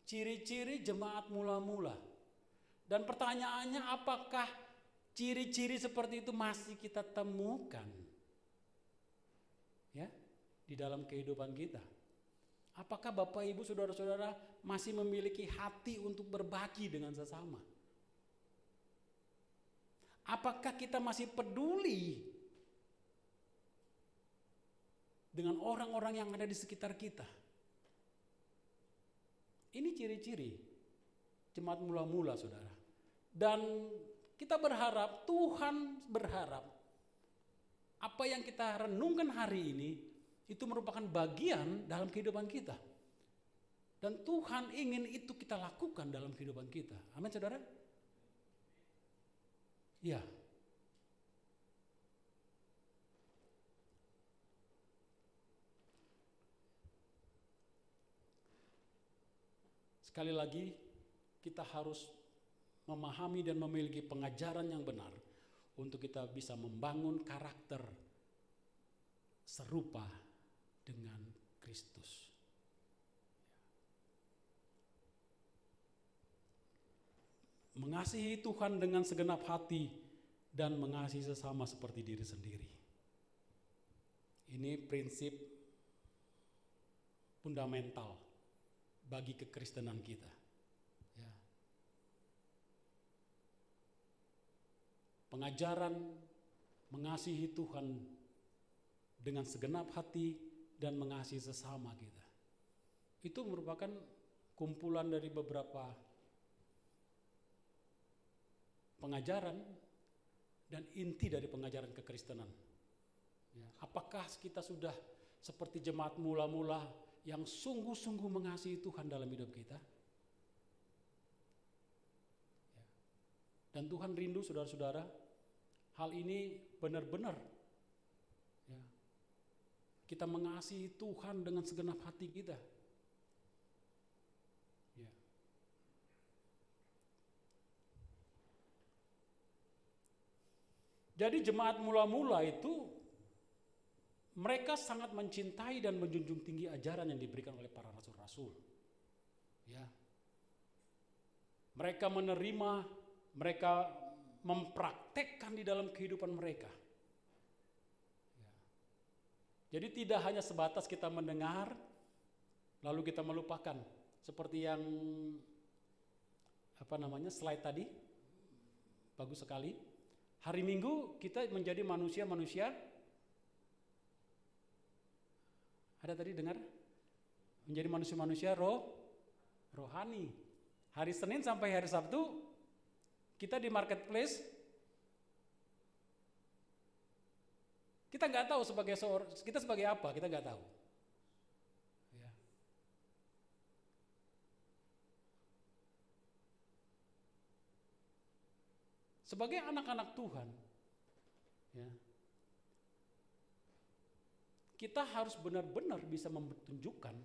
ciri-ciri jemaat mula-mula. Dan pertanyaannya, apakah ciri-ciri seperti itu masih kita temukan? Ya, di dalam kehidupan kita. Apakah Bapak Ibu saudara-saudara masih memiliki hati untuk berbagi dengan sesama? Apakah kita masih peduli dengan orang-orang yang ada di sekitar kita? Ini ciri-ciri jemaat mula-mula, saudara. Dan kita berharap, Tuhan berharap, apa yang kita renungkan hari ini, itu merupakan bagian dalam kehidupan kita. Dan Tuhan ingin itu kita lakukan dalam kehidupan kita. Amin, saudara? Ya. Sekali lagi, kita harus memahami dan memiliki pengajaran yang benar untuk kita bisa membangun karakter serupa dengan Kristus. Mengasihi Tuhan dengan segenap hati dan mengasihi sesama seperti diri sendiri. Ini prinsip fundamental bagi kekristenan kita. Ya. Pengajaran mengasihi Tuhan dengan segenap hati dan mengasihi sesama kita. Itu merupakan kumpulan dari beberapa pengajaran dan inti dari pengajaran kekristenan. Ya. Apakah kita sudah seperti jemaat mula-mula yang sungguh-sungguh mengasihi Tuhan dalam hidup kita? Ya. Dan Tuhan rindu, saudara-saudara, hal ini benar-benar ya, kita mengasihi Tuhan dengan segenap hati kita. Ya. Jadi jemaat mula-mula itu mereka sangat mencintai dan menjunjung tinggi ajaran yang diberikan oleh para rasul-rasul. Ya. Mereka menerima, mereka mempraktekkan di dalam kehidupan mereka. Ya. Jadi tidak hanya sebatas kita mendengar, lalu kita melupakan. Seperti yang slide tadi, bagus sekali. Hari Minggu kita menjadi manusia-manusia. Ada tadi dengar? Menjadi manusia-manusia rohani. Hari Senin sampai hari Sabtu kita di marketplace. Kita nggak tahu kita sebagai apa, kita nggak tahu. Ya. Sebagai anak-anak Tuhan, ya, kita harus benar-benar bisa menunjukkan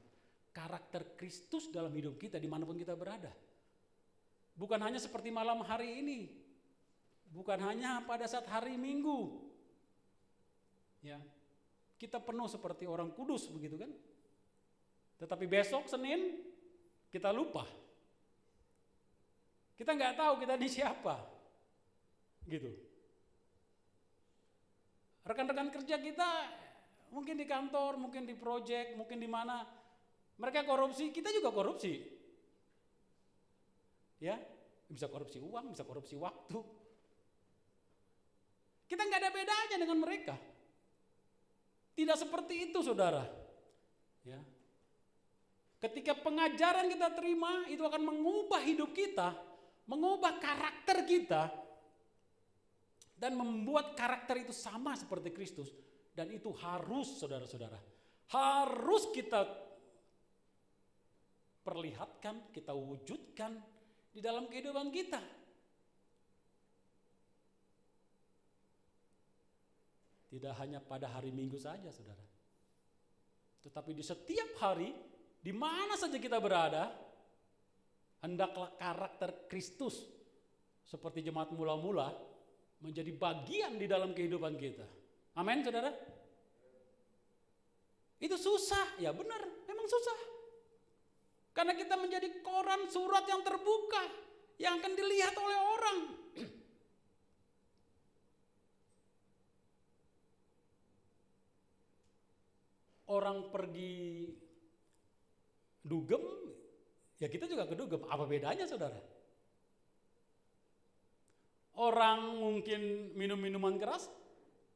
karakter Kristus dalam hidup kita dimanapun kita berada. Bukan hanya seperti malam hari ini, bukan hanya pada saat hari Minggu. Ya, kita penuh seperti orang kudus begitu kan. Tetapi besok Senin kita lupa. Kita nggak tahu kita ini siapa, gitu. Rekan-rekan kerja kita mungkin di kantor, mungkin di proyek, mungkin di mana. Mereka korupsi, kita juga korupsi. Ya, bisa korupsi uang, bisa korupsi waktu. Kita nggak ada bedanya dengan mereka. Tidak seperti itu, saudara. Ya. Ketika pengajaran kita terima, itu akan mengubah hidup kita, mengubah karakter kita, dan membuat karakter itu sama seperti Kristus. Dan itu harus, saudara-saudara, harus kita perlihatkan, kita wujudkan di dalam kehidupan kita. Tidak hanya pada hari Minggu saja, saudara. Tetapi di setiap hari, di mana saja kita berada, hendaklah karakter Kristus seperti jemaat mula-mula menjadi bagian di dalam kehidupan kita. Amin, saudara? Itu susah, ya benar, memang susah. Karena kita menjadi koran surat yang terbuka, yang akan dilihat oleh orang. Orang pergi dugem, ya kita juga ke dugem. Apa bedanya, saudara? Orang mungkin minum minuman keras,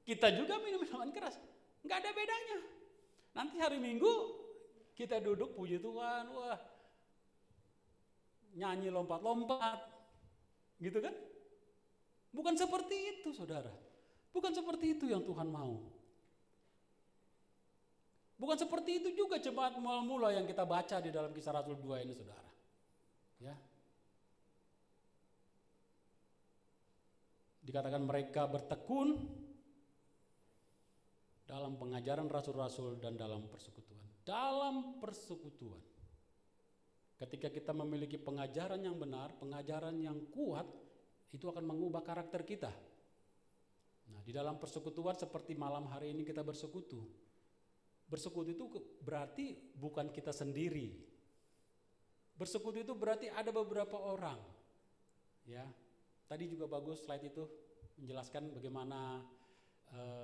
kita juga minum minuman keras. Nggak ada bedanya. Nanti hari Minggu kita duduk puji Tuhan, wah nyanyi lompat-lompat, gitu kan? Bukan seperti itu, saudara. Bukan seperti itu yang Tuhan mau. Bukan seperti itu juga jemaat mula-mula yang kita baca di dalam Kisah Rasul 2 ini, saudara. Ya. Dikatakan mereka bertekun dalam pengajaran rasul-rasul dan dalam persekutuan. Dalam persekutuan. Ketika kita memiliki pengajaran yang benar, pengajaran yang kuat, itu akan mengubah karakter kita. Nah, di dalam persekutuan seperti malam hari ini kita bersekutu. Bersekutu itu berarti bukan kita sendiri. Bersekutu itu berarti ada beberapa orang. Ya. Tadi juga bagus slide itu menjelaskan bagaimana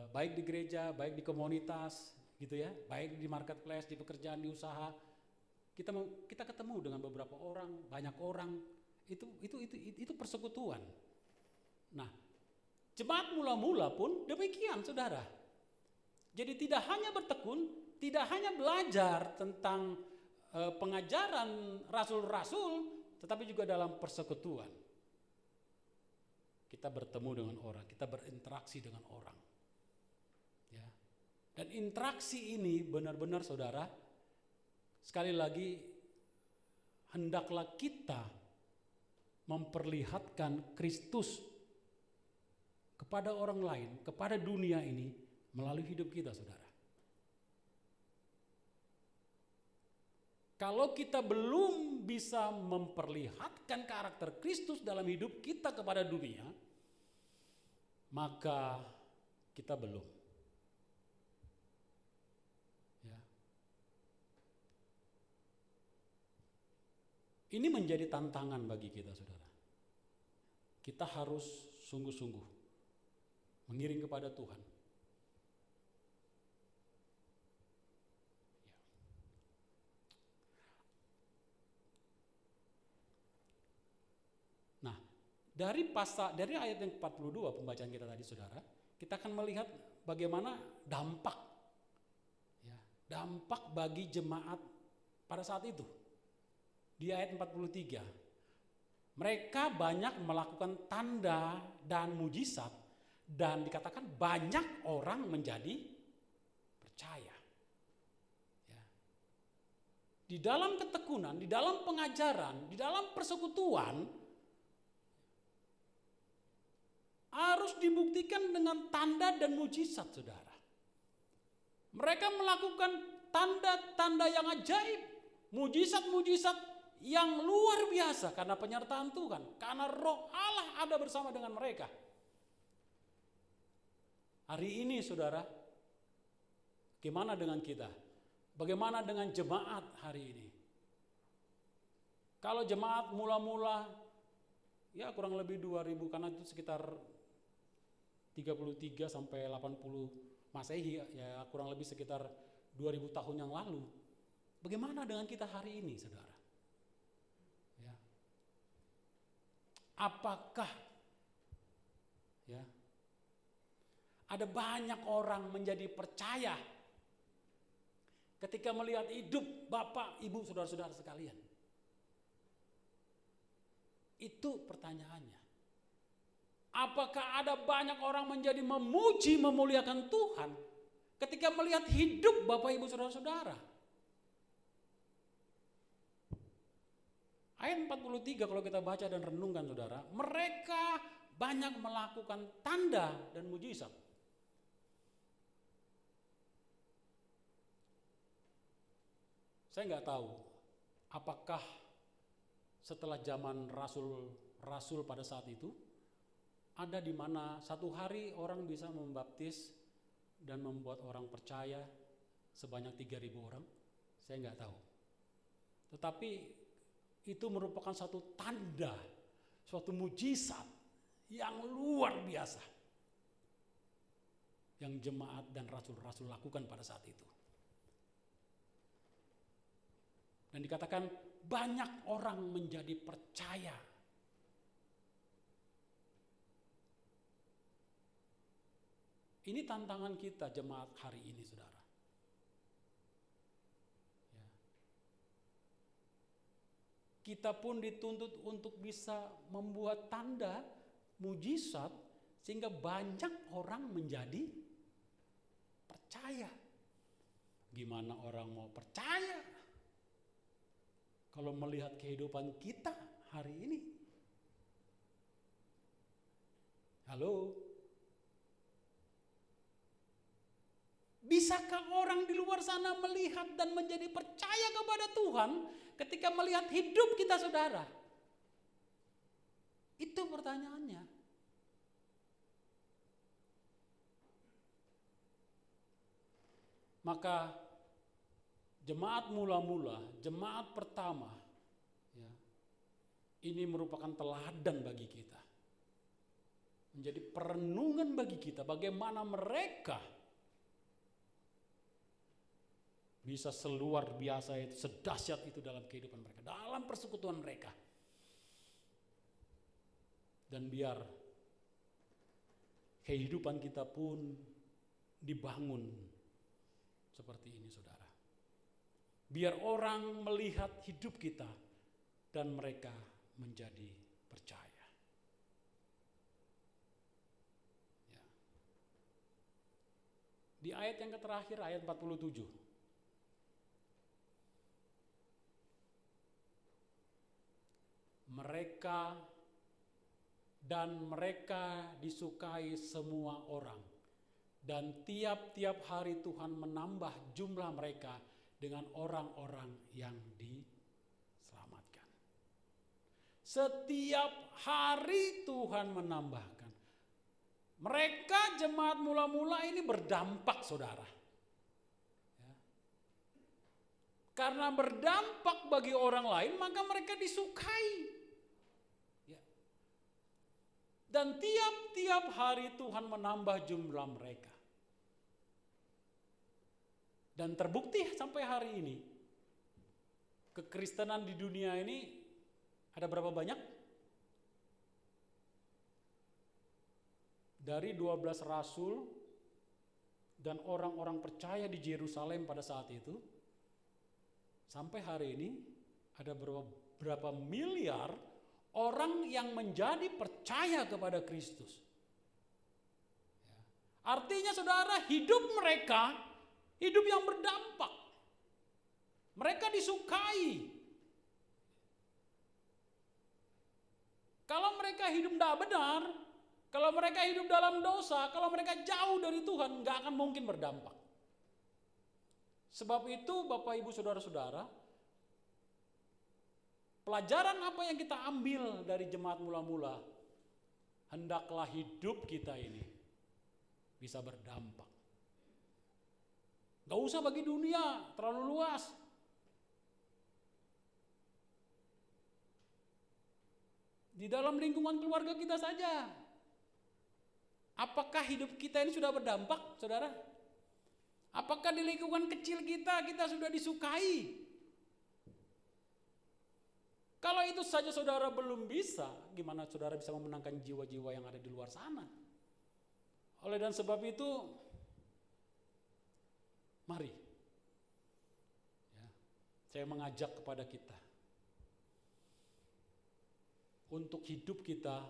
baik di gereja, baik di komunitas, gitu ya, baik di marketplace, di pekerjaan, di usaha, kita ketemu dengan beberapa orang, banyak orang, itu persekutuan. Nah, jemaat mula-mula pun demikian, saudara. Jadi tidak hanya bertekun, tidak hanya belajar tentang pengajaran rasul-rasul, tetapi juga dalam persekutuan. Kita bertemu dengan orang, kita berinteraksi dengan orang. Ya. Dan interaksi ini benar-benar, saudara, sekali lagi hendaklah kita memperlihatkan Kristus kepada orang lain, kepada dunia ini melalui hidup kita, saudara. Kalau kita belum bisa memperlihatkan karakter Kristus dalam hidup kita kepada dunia, maka kita belum. Ya. Ini menjadi tantangan bagi kita, saudara. Kita harus sungguh-sungguh mengiring kepada Tuhan. Dari ayat yang 42 pembacaan kita tadi, saudara, kita akan melihat bagaimana dampak bagi jemaat pada saat itu. Di ayat 43, mereka banyak melakukan tanda dan mujizat, dan dikatakan banyak orang menjadi percaya. Ya. Di dalam ketekunan, di dalam pengajaran, di dalam persekutuan, harus dibuktikan dengan tanda dan mujizat, saudara. Mereka melakukan tanda-tanda yang ajaib, mujizat-mujizat yang luar biasa karena penyertaan Tuhan, karena Roh Allah ada bersama dengan mereka. Hari ini, saudara, gimana dengan kita? Bagaimana dengan jemaat hari ini? Kalau jemaat mula-mula, ya kurang lebih 2000, karena itu sekitar 33 sampai 80 Masehi, ya kurang lebih sekitar 2000 tahun yang lalu. Bagaimana dengan kita hari ini, saudara? Ya. Apakah ya ada banyak orang menjadi percaya ketika melihat hidup Bapak, Ibu, saudara-saudara sekalian? Itu pertanyaannya. Apakah ada banyak orang menjadi memuji, memuliakan Tuhan ketika melihat hidup Bapak, Ibu, saudara-saudara? Ayat 43 kalau kita baca dan renungkan, saudara, mereka banyak melakukan tanda dan mujizat. Saya nggak tahu apakah setelah zaman rasul pada saat itu, ada di mana satu hari orang bisa membaptis dan membuat orang percaya sebanyak 3.000 orang. Saya nggak tahu. Tetapi itu merupakan satu tanda, suatu mujizat yang luar biasa yang jemaat dan rasul-rasul lakukan pada saat itu. Dan dikatakan banyak orang menjadi percaya. Ini tantangan kita jemaat hari ini, saudara. Ya. Kita pun dituntut untuk bisa membuat tanda, mujizat, sehingga banyak orang menjadi percaya. Gimana orang mau percaya kalau melihat kehidupan kita hari ini? Halo? Bisakah orang di luar sana melihat dan menjadi percaya kepada Tuhan ketika melihat hidup kita, saudara? Itu pertanyaannya. Maka jemaat mula-mula, jemaat pertama, ya, ini merupakan teladan bagi kita. Menjadi perenungan bagi kita bagaimana mereka bisa seluar biasa itu, sedahsyat itu dalam kehidupan mereka, dalam persekutuan mereka. Dan biar kehidupan kita pun dibangun seperti ini, saudara. Biar orang melihat hidup kita dan mereka menjadi percaya. Ya. Di ayat yang terakhir, ayat 47. Mereka disukai semua orang. Dan tiap-tiap hari Tuhan menambah jumlah mereka dengan orang-orang yang diselamatkan. Setiap hari Tuhan menambahkan. Mereka jemaat mula-mula ini berdampak, saudara. Ya. Karena berdampak bagi orang lain, maka mereka disukai. Dan tiap-tiap hari Tuhan menambah jumlah mereka. Dan terbukti sampai hari ini, kekristenan di dunia ini ada berapa banyak? Dari 12 rasul dan orang-orang percaya di Yerusalem pada saat itu, sampai hari ini ada berapa miliar orang yang menjadi percaya kepada Kristus. Ya. Artinya saudara, hidup mereka, hidup yang berdampak. Mereka disukai. Kalau mereka hidup tidak benar, kalau mereka hidup dalam dosa, kalau mereka jauh dari Tuhan, nggak akan mungkin berdampak. Sebab itu Bapak Ibu Saudara-saudara, pelajaran apa yang kita ambil dari jemaat mula-mula? Hendaklah hidup kita ini bisa berdampak. Gak usah bagi dunia, terlalu luas. Di dalam lingkungan keluarga kita saja. Apakah hidup kita ini sudah berdampak, saudara? Apakah di lingkungan kecil kita sudah disukai? Kalau itu saja saudara belum bisa, gimana saudara bisa memenangkan jiwa-jiwa yang ada di luar sana? Oleh dan sebab itu, mari, ya, saya mengajak kepada kita untuk hidup kita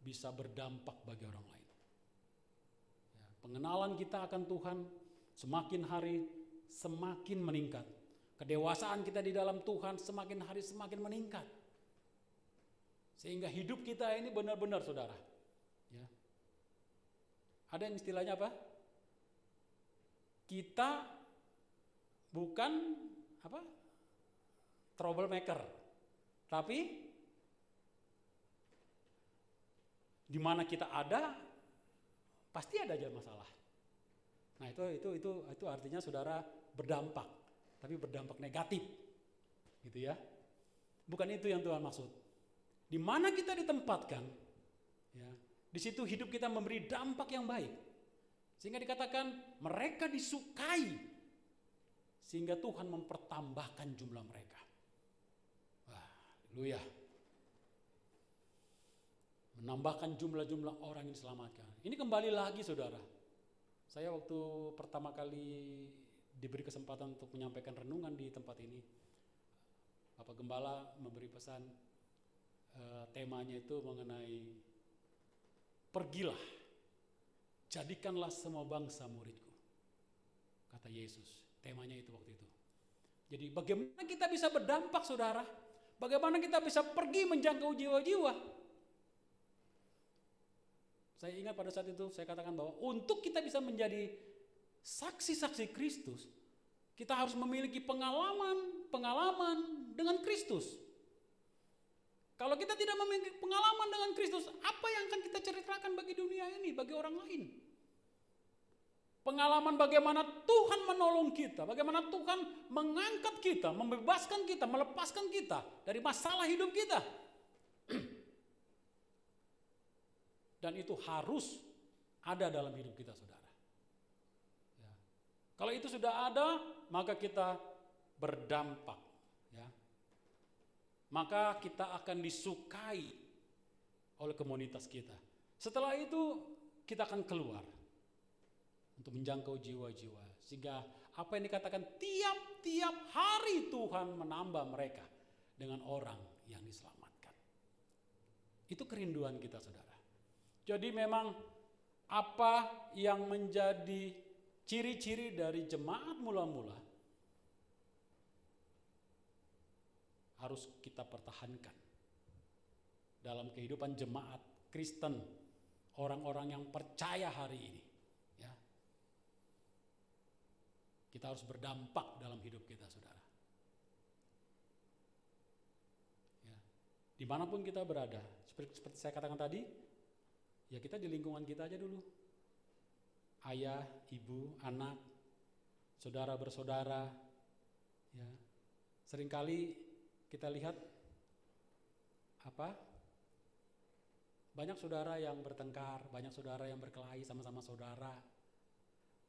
bisa berdampak bagi orang lain. Ya, pengenalan kita akan Tuhan semakin hari semakin meningkat. Kedewasaan kita di dalam Tuhan semakin hari semakin meningkat. Sehingga hidup kita ini benar-benar, saudara. Ya. Ada yang istilahnya apa? Kita bukan troublemaker. Tapi di mana kita ada, pasti ada aja masalah. Nah, itu artinya saudara berdampak. Tapi berdampak negatif, gitu ya. Bukan itu yang Tuhan maksud. Di mana kita ditempatkan, ya, di situ hidup kita memberi dampak yang baik. Sehingga dikatakan mereka disukai, sehingga Tuhan mempertambahkan jumlah mereka. Wah, haleluya. Menambahkan jumlah-jumlah orang yang diselamatkan. Ini kembali lagi, saudara. Saya waktu pertama kali diberi kesempatan untuk menyampaikan renungan di tempat ini, Bapak Gembala memberi pesan, temanya itu mengenai pergilah, jadikanlah semua bangsa muridku, kata Yesus. Temanya itu waktu itu. Jadi bagaimana kita bisa berdampak, saudara? Bagaimana kita bisa pergi menjangkau jiwa-jiwa? Saya ingat pada saat itu saya katakan bahwa untuk kita bisa menjadi saksi-saksi Kristus, kita harus memiliki pengalaman dengan Kristus. Kalau kita tidak memiliki pengalaman dengan Kristus, apa yang akan kita ceritakan bagi dunia ini, bagi orang lain? Pengalaman bagaimana Tuhan menolong kita, bagaimana Tuhan mengangkat kita, membebaskan kita, melepaskan kita dari masalah hidup kita. Dan itu harus ada dalam hidup kita, saudara. Ya. Kalau itu sudah ada, maka kita berdampak. Ya. Maka kita akan disukai oleh komunitas kita. Setelah itu kita akan keluar untuk menjangkau jiwa-jiwa. Sehingga apa yang dikatakan tiap-tiap hari Tuhan menambah mereka dengan orang yang diselamatkan. Itu kerinduan kita, saudara. Jadi memang apa yang menjadi ciri-ciri dari jemaat mula-mula harus kita pertahankan dalam kehidupan jemaat Kristen, orang-orang yang percaya hari ini. Ya. Kita harus berdampak dalam hidup kita, saudara. Ya. Dimanapun kita berada, seperti saya katakan tadi, ya kita di lingkungan kita aja dulu. Ayah, ibu, anak, saudara bersaudara. Ya. Seringkali kita lihat banyak saudara yang bertengkar, banyak saudara yang berkelahi sama-sama saudara.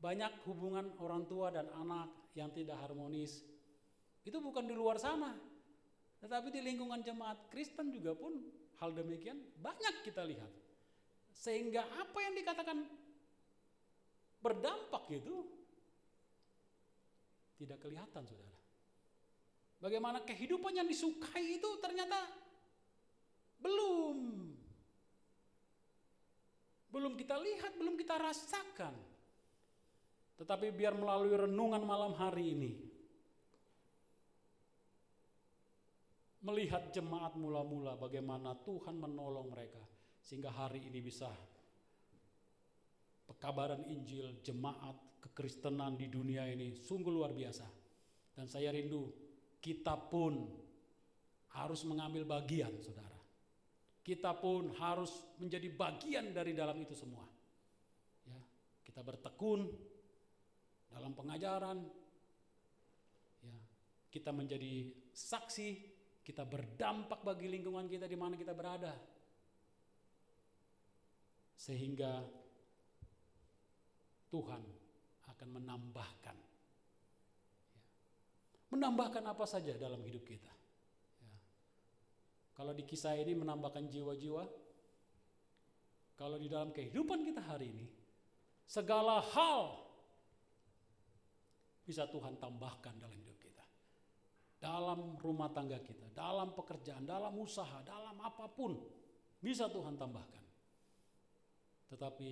Banyak hubungan orang tua dan anak yang tidak harmonis. Itu bukan di luar sana, tetapi di lingkungan jemaat Kristen juga pun hal demikian banyak kita lihat. Sehingga apa yang dikatakan berdampak itu tidak kelihatan, saudara. Bagaimana kehidupan yang disukai itu ternyata belum kita lihat, belum kita rasakan. Tetapi biar melalui renungan malam hari ini, melihat jemaat mula-mula bagaimana Tuhan menolong mereka, sehingga hari ini bisa pekabaran Injil, jemaat, kekristenan di dunia ini sungguh luar biasa. Dan saya rindu kita pun harus mengambil bagian, saudara. Kita pun harus menjadi bagian dari dalam itu semua. Ya, kita bertekun dalam pengajaran. Ya, kita menjadi saksi, kita berdampak bagi lingkungan kita di mana kita berada. Sehingga Tuhan akan menambahkan. Menambahkan apa saja dalam hidup kita. Ya. Kalau di kisah ini menambahkan jiwa-jiwa, kalau di dalam kehidupan kita hari ini, segala hal bisa Tuhan tambahkan dalam hidup kita. Dalam rumah tangga kita, dalam pekerjaan, dalam usaha, dalam apapun bisa Tuhan tambahkan. Tetapi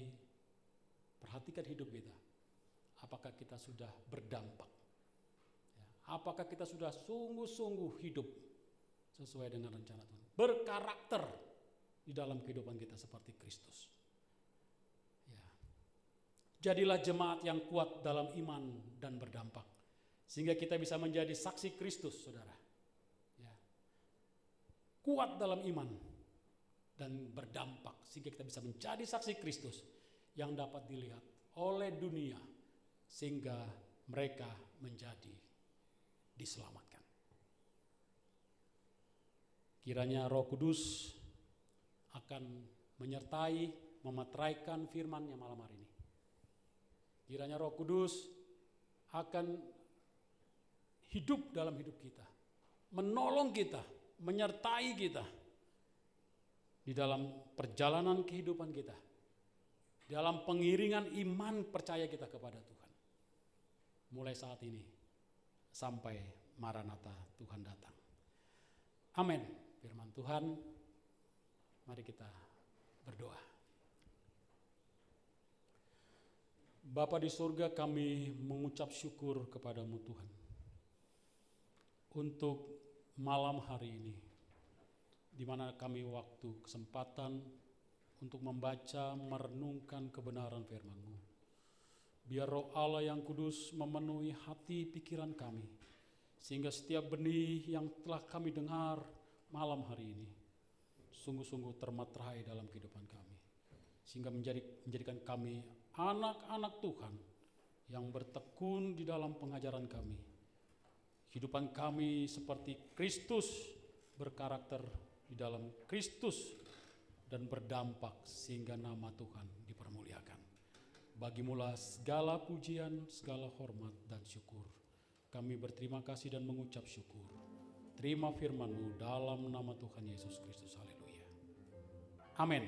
perhatikan hidup kita. Apakah kita sudah berdampak? Ya, apakah kita sudah sungguh-sungguh hidup sesuai dengan rencana Tuhan? Berkarakter di dalam kehidupan kita seperti Kristus. Ya. Jadilah jemaat yang kuat dalam iman dan berdampak. Sehingga kita bisa menjadi saksi Kristus, saudara. Ya. Kuat dalam iman dan berdampak, sehingga kita bisa menjadi saksi Kristus yang dapat dilihat oleh dunia, sehingga mereka menjadi diselamatkan. Kiranya Roh Kudus akan menyertai, memeteraikan firman-Nya malam hari ini. Kiranya Roh Kudus akan hidup dalam hidup kita, menolong kita, menyertai kita di dalam perjalanan kehidupan kita, dalam pengiringan iman percaya kita kepada Tuhan. Mulai saat ini sampai Maranatha Tuhan datang. Amin. Firman Tuhan, mari kita berdoa. Bapa di surga, kami mengucap syukur kepadamu Tuhan untuk malam hari ini, di mana kami waktu kesempatan untuk membaca, merenungkan kebenaran firman-Mu. Biar Roh Allah yang kudus memenuhi hati pikiran kami, sehingga setiap benih yang telah kami dengar malam hari ini sungguh-sungguh termaterai dalam kehidupan kami, sehingga menjadikan kami anak-anak Tuhan yang bertekun di dalam pengajaran kami. Kehidupan kami seperti Kristus, berkarakter di dalam Kristus dan berdampak sehingga nama Tuhan dipermuliakan. Bagimulah segala pujian, segala hormat dan syukur. Kami berterima kasih dan mengucap syukur. Terima firman-Mu dalam nama Tuhan Yesus Kristus. Haleluya. Amin.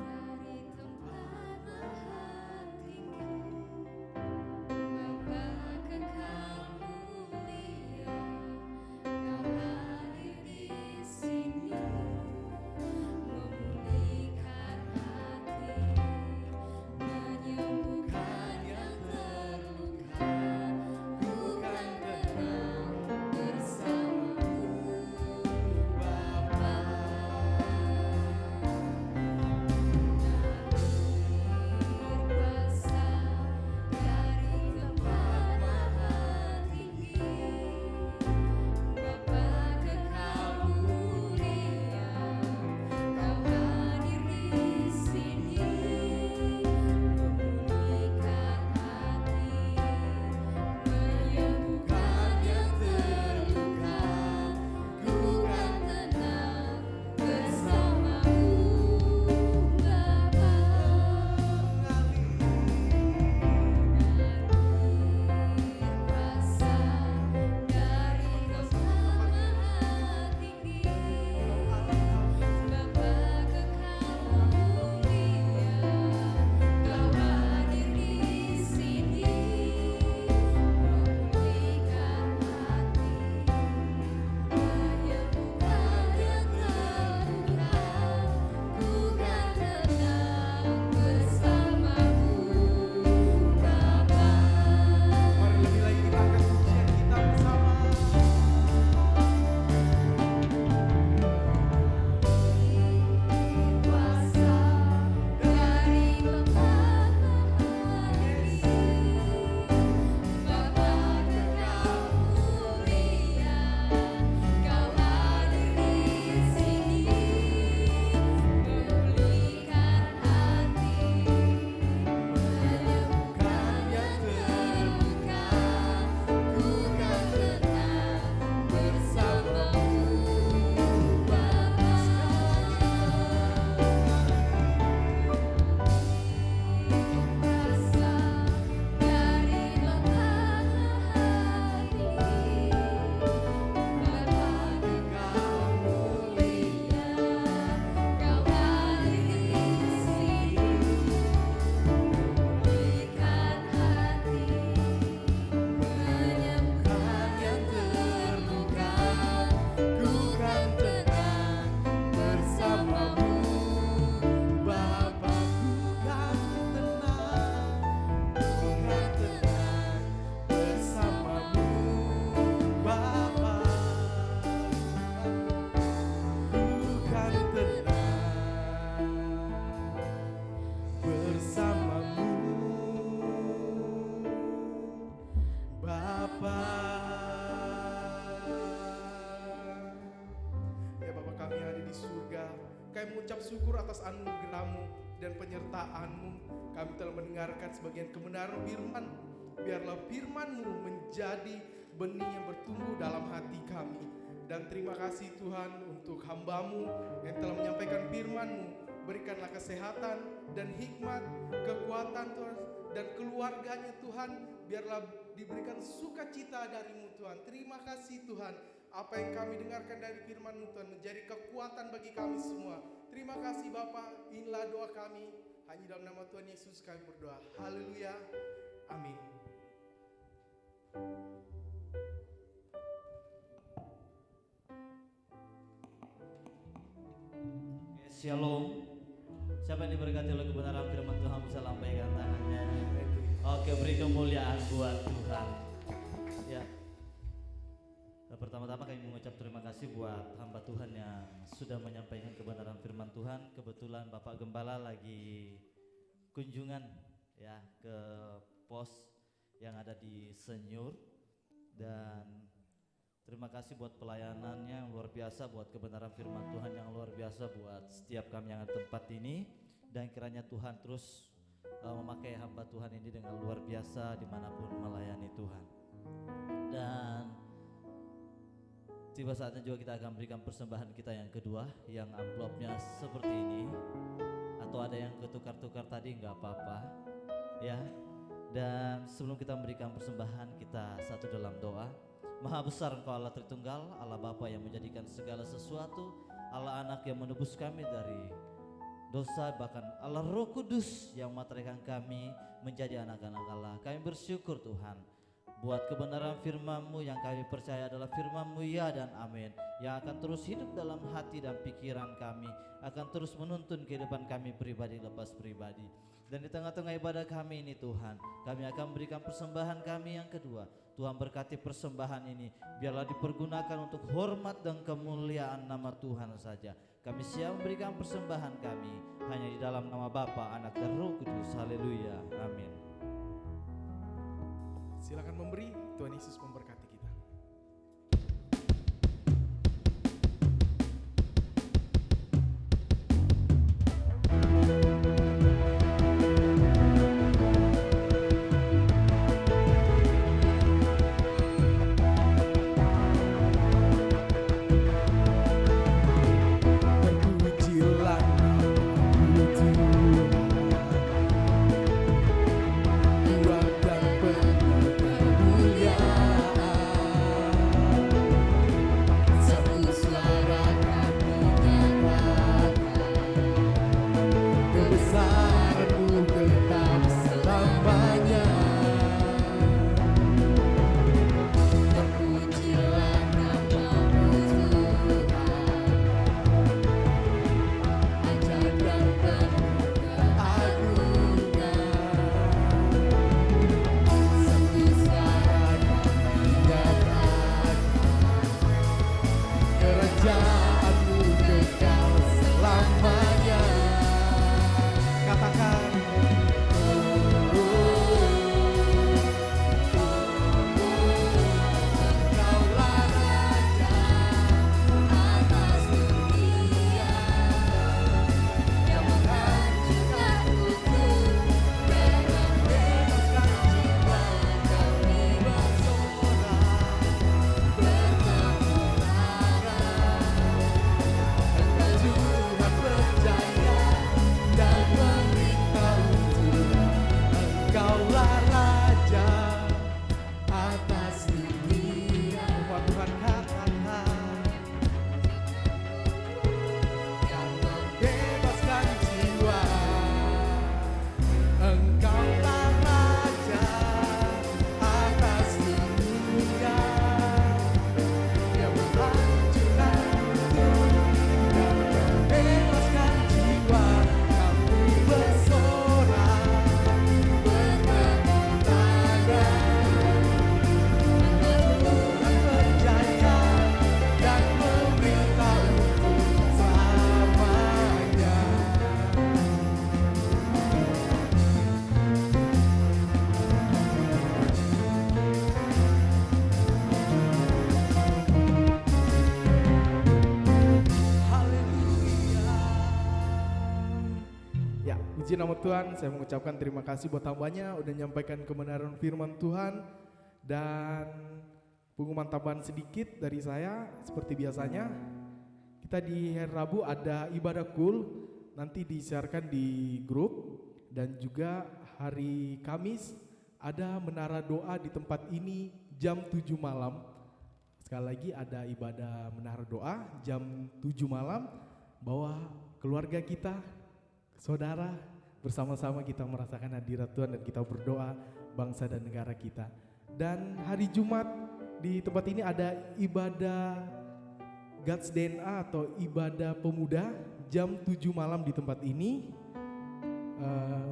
Dari tempat maha tinggi, Bapa kekal mulia, Kau hadir di sini, memulihkan hati, menyembuhkan yang terluka, bukan tenang bersamamu, Bapa. Berkuasa dari tempat maha tinggi, Bapa kekal mulia, Kau hadir di sini, memulihkan hati, menyembuhkan yang terluka, bukan tenang bersamamu, Bapa. Berkuasa dari tempat maha tinggi, Bapa kekal mulia, Kau hadir di sini, memulihkan hati, menyembuhkan yang terluka, bukan tenang bersamamu, Bapa. Mari lebih lagi kita angkat pujian kita bersama. Kuasa dari tempat maha tinggi, Bapa kekal mulia, Kau hadir di sini, memulihkan hati, menyembuhkan yang terluka, bukan tenang bersamamu, Bapa. Kuasa dari tempat maha tinggi, Bapa kekal mulia, Kau hadir di sini, memulihkan hati, menyembuhkan yang terluka, bukan tenang bersamamu, Bapa bukan tenang bersamamu, Bapa bukan tenang bersamamu, Bapa. Ya Bapa kami yang ada di surga, kami mengucap syukur atas anugerah-Mu dan penyertaan-Mu. Kami telah mendengarkan sebagian kebenaran firman. Biarlah firman-Mu menjadi benih yang bertumbuh dalam hati kami. Dan terima kasih Tuhan untuk hamba-Mu yang telah menyampaikan firman-Mu. Berikanlah kesehatan dan hikmat, kekuatan Tuhan, dan keluarganya Tuhan. Biarlah diberikan sukacita dari-Mu Tuhan. Terima kasih Tuhan. Apa yang kami dengarkan dari firman-Mu Tuhan menjadi kekuatan bagi kami semua. Terima kasih Bapa. Inilah doa kami. Hanya dalam nama Tuhan Yesus kami berdoa. Haleluya. Amin. Shalom. Siapa yang diberkati oleh kebenaran firman Tuhan bisa lambaikan tangannya. Oke, beri kemuliaan buat Tuhan. Ya. Pertama-tama kami mengucap terima kasih buat hamba Tuhan yang sudah menyampaikan kebenaran firman Tuhan. Kebetulan Bapak Gembala lagi kunjungan ya ke pos yang ada di Senyur, dan terima kasih buat pelayanannya yang luar biasa, buat kebenaran firman Tuhan yang luar biasa buat setiap kami yang ada tempat ini, dan kiranya Tuhan terus memakai hamba Tuhan ini dengan luar biasa dimanapun melayani Tuhan. Dan tiba saatnya juga kita akan berikan persembahan kita yang kedua, yang amplopnya seperti ini. Atau ada yang ketukar-tukar tadi, nggak apa-apa ya. Dan sebelum kita memberikan persembahan, kita satu dalam doa. Maha besar Engkau Allah Tritunggal, Allah Bapa yang menjadikan segala sesuatu, Allah Anak yang menebus kami dari dosa, bahkan Allah Roh Kudus yang memateraikan kami menjadi anak-anak Allah. Kami bersyukur Tuhan buat kebenaran firman-Mu yang kami percaya adalah firman-Mu ya dan amin, yang akan terus hidup dalam hati dan pikiran kami, akan terus menuntun kehidupan kami pribadi lepas pribadi. Dan di tengah-tengah ibadah kami ini Tuhan, kami akan memberikan persembahan kami yang kedua. Tuhan berkati persembahan ini, biarlah dipergunakan untuk hormat dan kemuliaan nama Tuhan saja. Kami siap memberikan persembahan kami hanya di dalam nama Bapa, Anak dan Roh Kudus. Haleluya, amin. Silakan memberi, Tuhan Yesus memberkati kita. Terpujilah nama-Mu Tuhan, kuat dan penuh kemuliaan. Satu suara kami nyatakan, kebesaran-Mu tetap selamanya. Terpujilah nama-Mu Tuhan, ajaib dan penuh keagungan. Satu suara kami nyatakan, kerajaan-Mu kekal selamanya. Katakan, Engkaulah Raja atas dunia, yang menghancurkan kutub dan membebaskan jiwa. Kami bersorak, bertepuk tangan. Engkau Tuhan percaya dan memberitahu Tuhan, Engkaulah Raja atas dunia. Semua Tuhan katakan, yang membebaskan jiwa. Engkaulah Raja atas dunia, yang menghancurkan kutub dan membebaskan jiwa. Kami bersorak, bertepuk tangan. Tuhan percaya dan memberitahu selamanya. Haleluya. Ya, puji nama Tuhan. Saya mengucapkan terima kasih buat hambanya udah menyampaikan kebenaran firman Tuhan. Dan pengumuman tambahan sedikit dari saya seperti biasanya. Kita di hari Rabu ada ibadah kul, nanti disiarkan di grup, dan juga hari Kamis ada menara doa di tempat ini jam 7 malam. Sekali lagi ada ibadah menara doa jam 7 malam. Bawa keluarga kita, saudara, bersama-sama kita merasakan hadirat Tuhan dan kita berdoa bangsa dan negara kita. Dan hari Jumat di tempat ini ada ibadah God's DNA atau ibadah pemuda jam 7 malam di tempat ini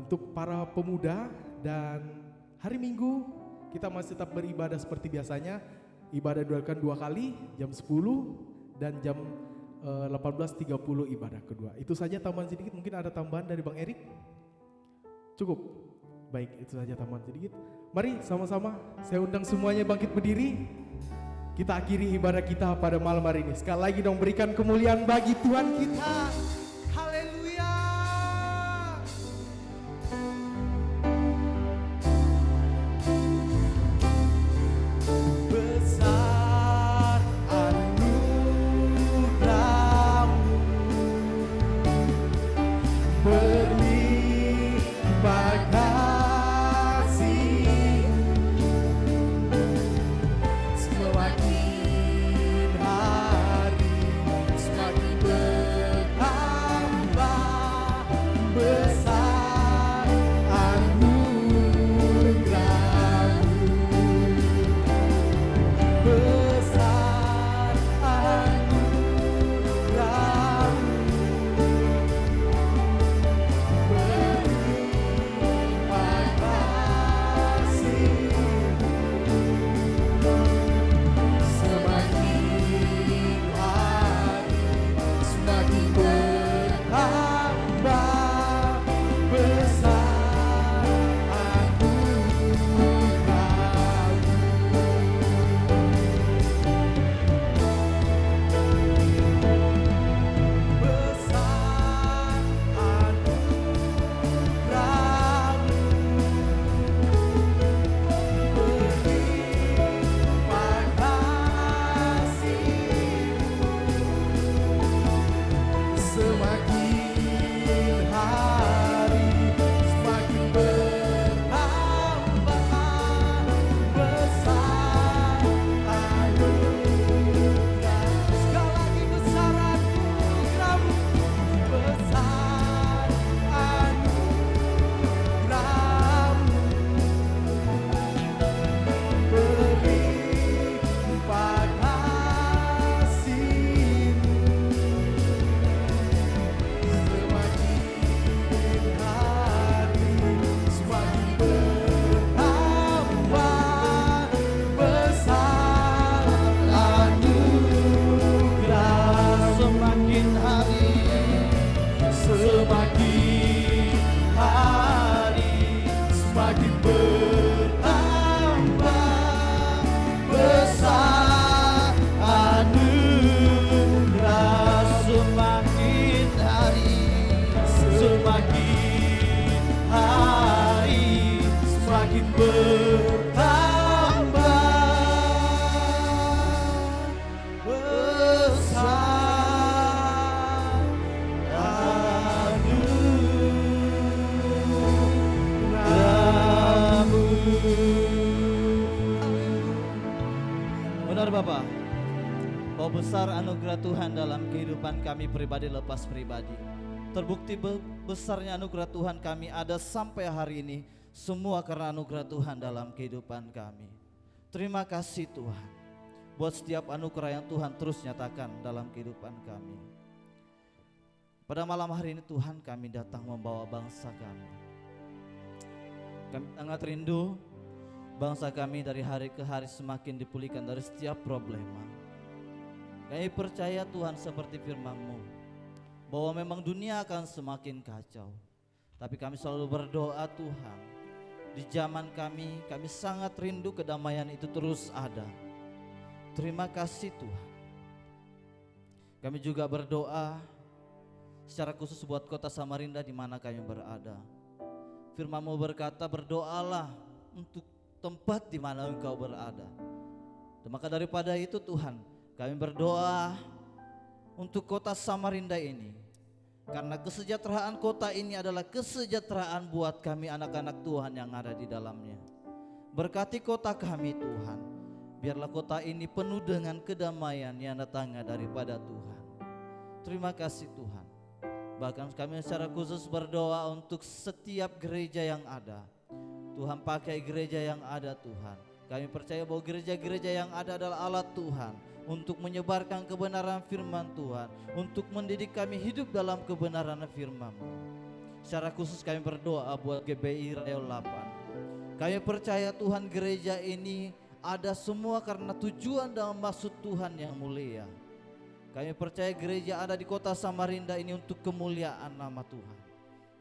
untuk para pemuda. Dan hari Minggu kita masih tetap beribadah seperti biasanya. Ibadah dilakukan 2 kali, jam 10 dan jam 18.30 ibadah kedua. Itu saja tambahan sedikit. Mungkin ada tambahan dari Bang Erik? Cukup? Baik, itu saja tambahan sedikit. Mari sama-sama saya undang semuanya bangkit berdiri. Kita akhiri ibadah kita pada malam hari ini. Sekali lagi dong, berikan kemuliaan bagi Tuhan kita. Haleluya. Besar anugerah-Mu, berlimpah kasih, semakin hari semakin bertambah. Besar anugerah-Mu, besar anugerah-Mu, berlimpah kasih, semakin hari semakin bertambah. Besar anugerah-Mu, besar anugerah-Mu, berlimpah kasih-Mu, semakin hari semakin bertambah. Besar anugerah, sekali lagi besar anugerah-Mu, besar anugerah-Mu, berlimpah kasih-Mu, semakin hari semakin bertambah. Besar anugerah, semakin hari semakin bertambah. Besar anugerah, semakin hari semakin bertambah. Besar anugerah-Mu. Benar Bapak, bahwa besar anugerah Tuhan dalam kehidupan kami pribadi lepas pribadi. Terbukti besarnya anugerah Tuhan kami ada sampai hari ini, semua karena anugerah Tuhan dalam kehidupan kami. Terima kasih Tuhan buat setiap anugerah yang Tuhan terus nyatakan dalam kehidupan kami. Pada malam hari ini Tuhan, kami datang membawa bangsa kami. Kami sangat rindu bangsa kami dari hari ke hari semakin dipulihkan dari setiap problema. Kami percaya Tuhan seperti firman-Mu, bahwa memang dunia akan semakin kacau. Tapi kami selalu berdoa Tuhan, di zaman kami sangat rindu kedamaian itu terus ada. Terima kasih Tuhan. Kami juga berdoa secara khusus buat kota Samarinda di mana kami berada. Firman-Mu berkata, berdoalah untuk tempat di mana engkau berada. Dan maka daripada itu Tuhan, kami berdoa untuk kota Samarinda ini, karena kesejahteraan kota ini adalah kesejahteraan buat kami anak-anak Tuhan yang ada di dalamnya. Berkati kota kami Tuhan, biarlah kota ini penuh dengan kedamaian yang datangnya daripada Tuhan. Terima kasih Tuhan. Bahkan kami secara khusus berdoa untuk setiap gereja yang ada. Tuhan pakai gereja yang ada Tuhan. Kami percaya bahwa gereja-gereja yang ada adalah alat Tuhan untuk menyebarkan kebenaran firman Tuhan, untuk mendidik kami hidup dalam kebenaran firman-Mu. Secara khusus kami berdoa buat GBI Rayon 8. Kami percaya Tuhan gereja ini ada semua karena tujuan dan maksud Tuhan yang mulia. Kami percaya gereja ada di kota Samarinda ini untuk kemuliaan nama Tuhan.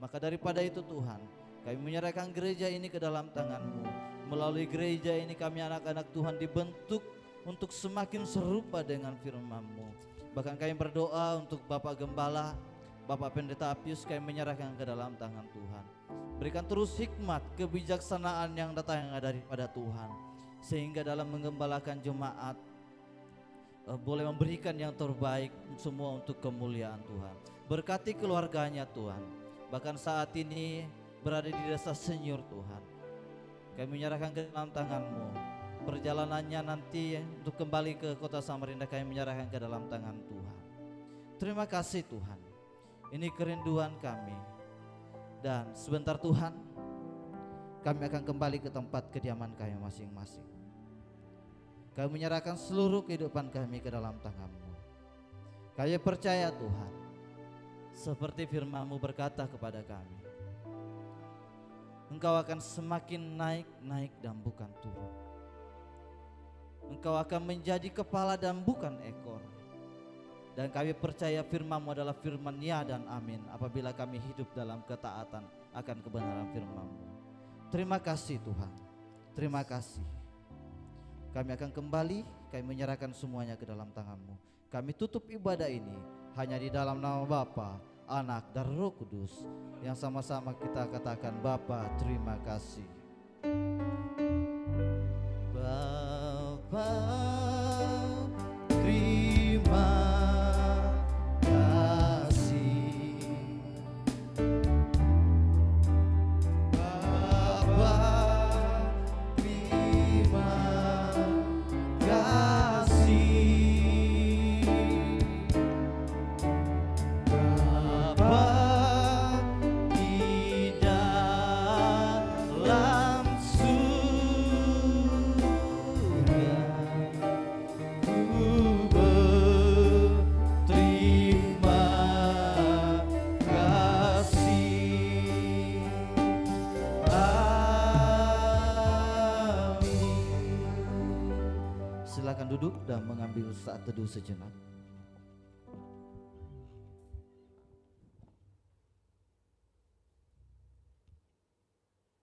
Maka daripada itu Tuhan, kami menyerahkan gereja ini ke dalam tangan-Mu. Melalui gereja ini kami anak-anak Tuhan dibentuk untuk semakin serupa dengan firman-Mu. Bahkan kami berdoa untuk Bapak Gembala, Bapak Pendeta Apius, kami menyerahkan ke dalam tangan Tuhan. Berikan terus hikmat, kebijaksanaan yang datang daripada Tuhan, sehingga dalam menggembalakan jemaat boleh memberikan yang terbaik semua untuk kemuliaan Tuhan. Berkati keluarganya Tuhan, bahkan saat ini berada di desa Senyur Tuhan. Kami menyerahkan ke dalam tangan-Mu. Perjalanannya nanti untuk kembali ke kota Samarinda kami menyerahkan ke dalam tangan Tuhan. Terima kasih Tuhan. Ini kerinduan kami. Dan sebentar Tuhan, kami akan kembali ke tempat kediaman kami masing-masing. Kami menyerahkan seluruh kehidupan kami ke dalam tangan-Mu. Kami percaya Tuhan, seperti firman-Mu berkata kepada kami, Engkau akan semakin naik dan bukan turun. Engkau akan menjadi kepala dan bukan ekor. Dan kami percaya firman-Mu adalah firman ya dan amin apabila kami hidup dalam ketaatan akan kebenaran firman-Mu. Terima kasih Tuhan. Terima kasih. Kami akan kembali, kami menyerahkan semuanya ke dalam tangan-Mu. Kami tutup ibadah ini hanya di dalam nama Bapa, Anak dan Roh Kudus, yang sama-sama kita katakan Bapa terima kasih. Bapa terima kasih. Bapa terima kasih. Silakan duduk dan mengambil saat teduh sejenak.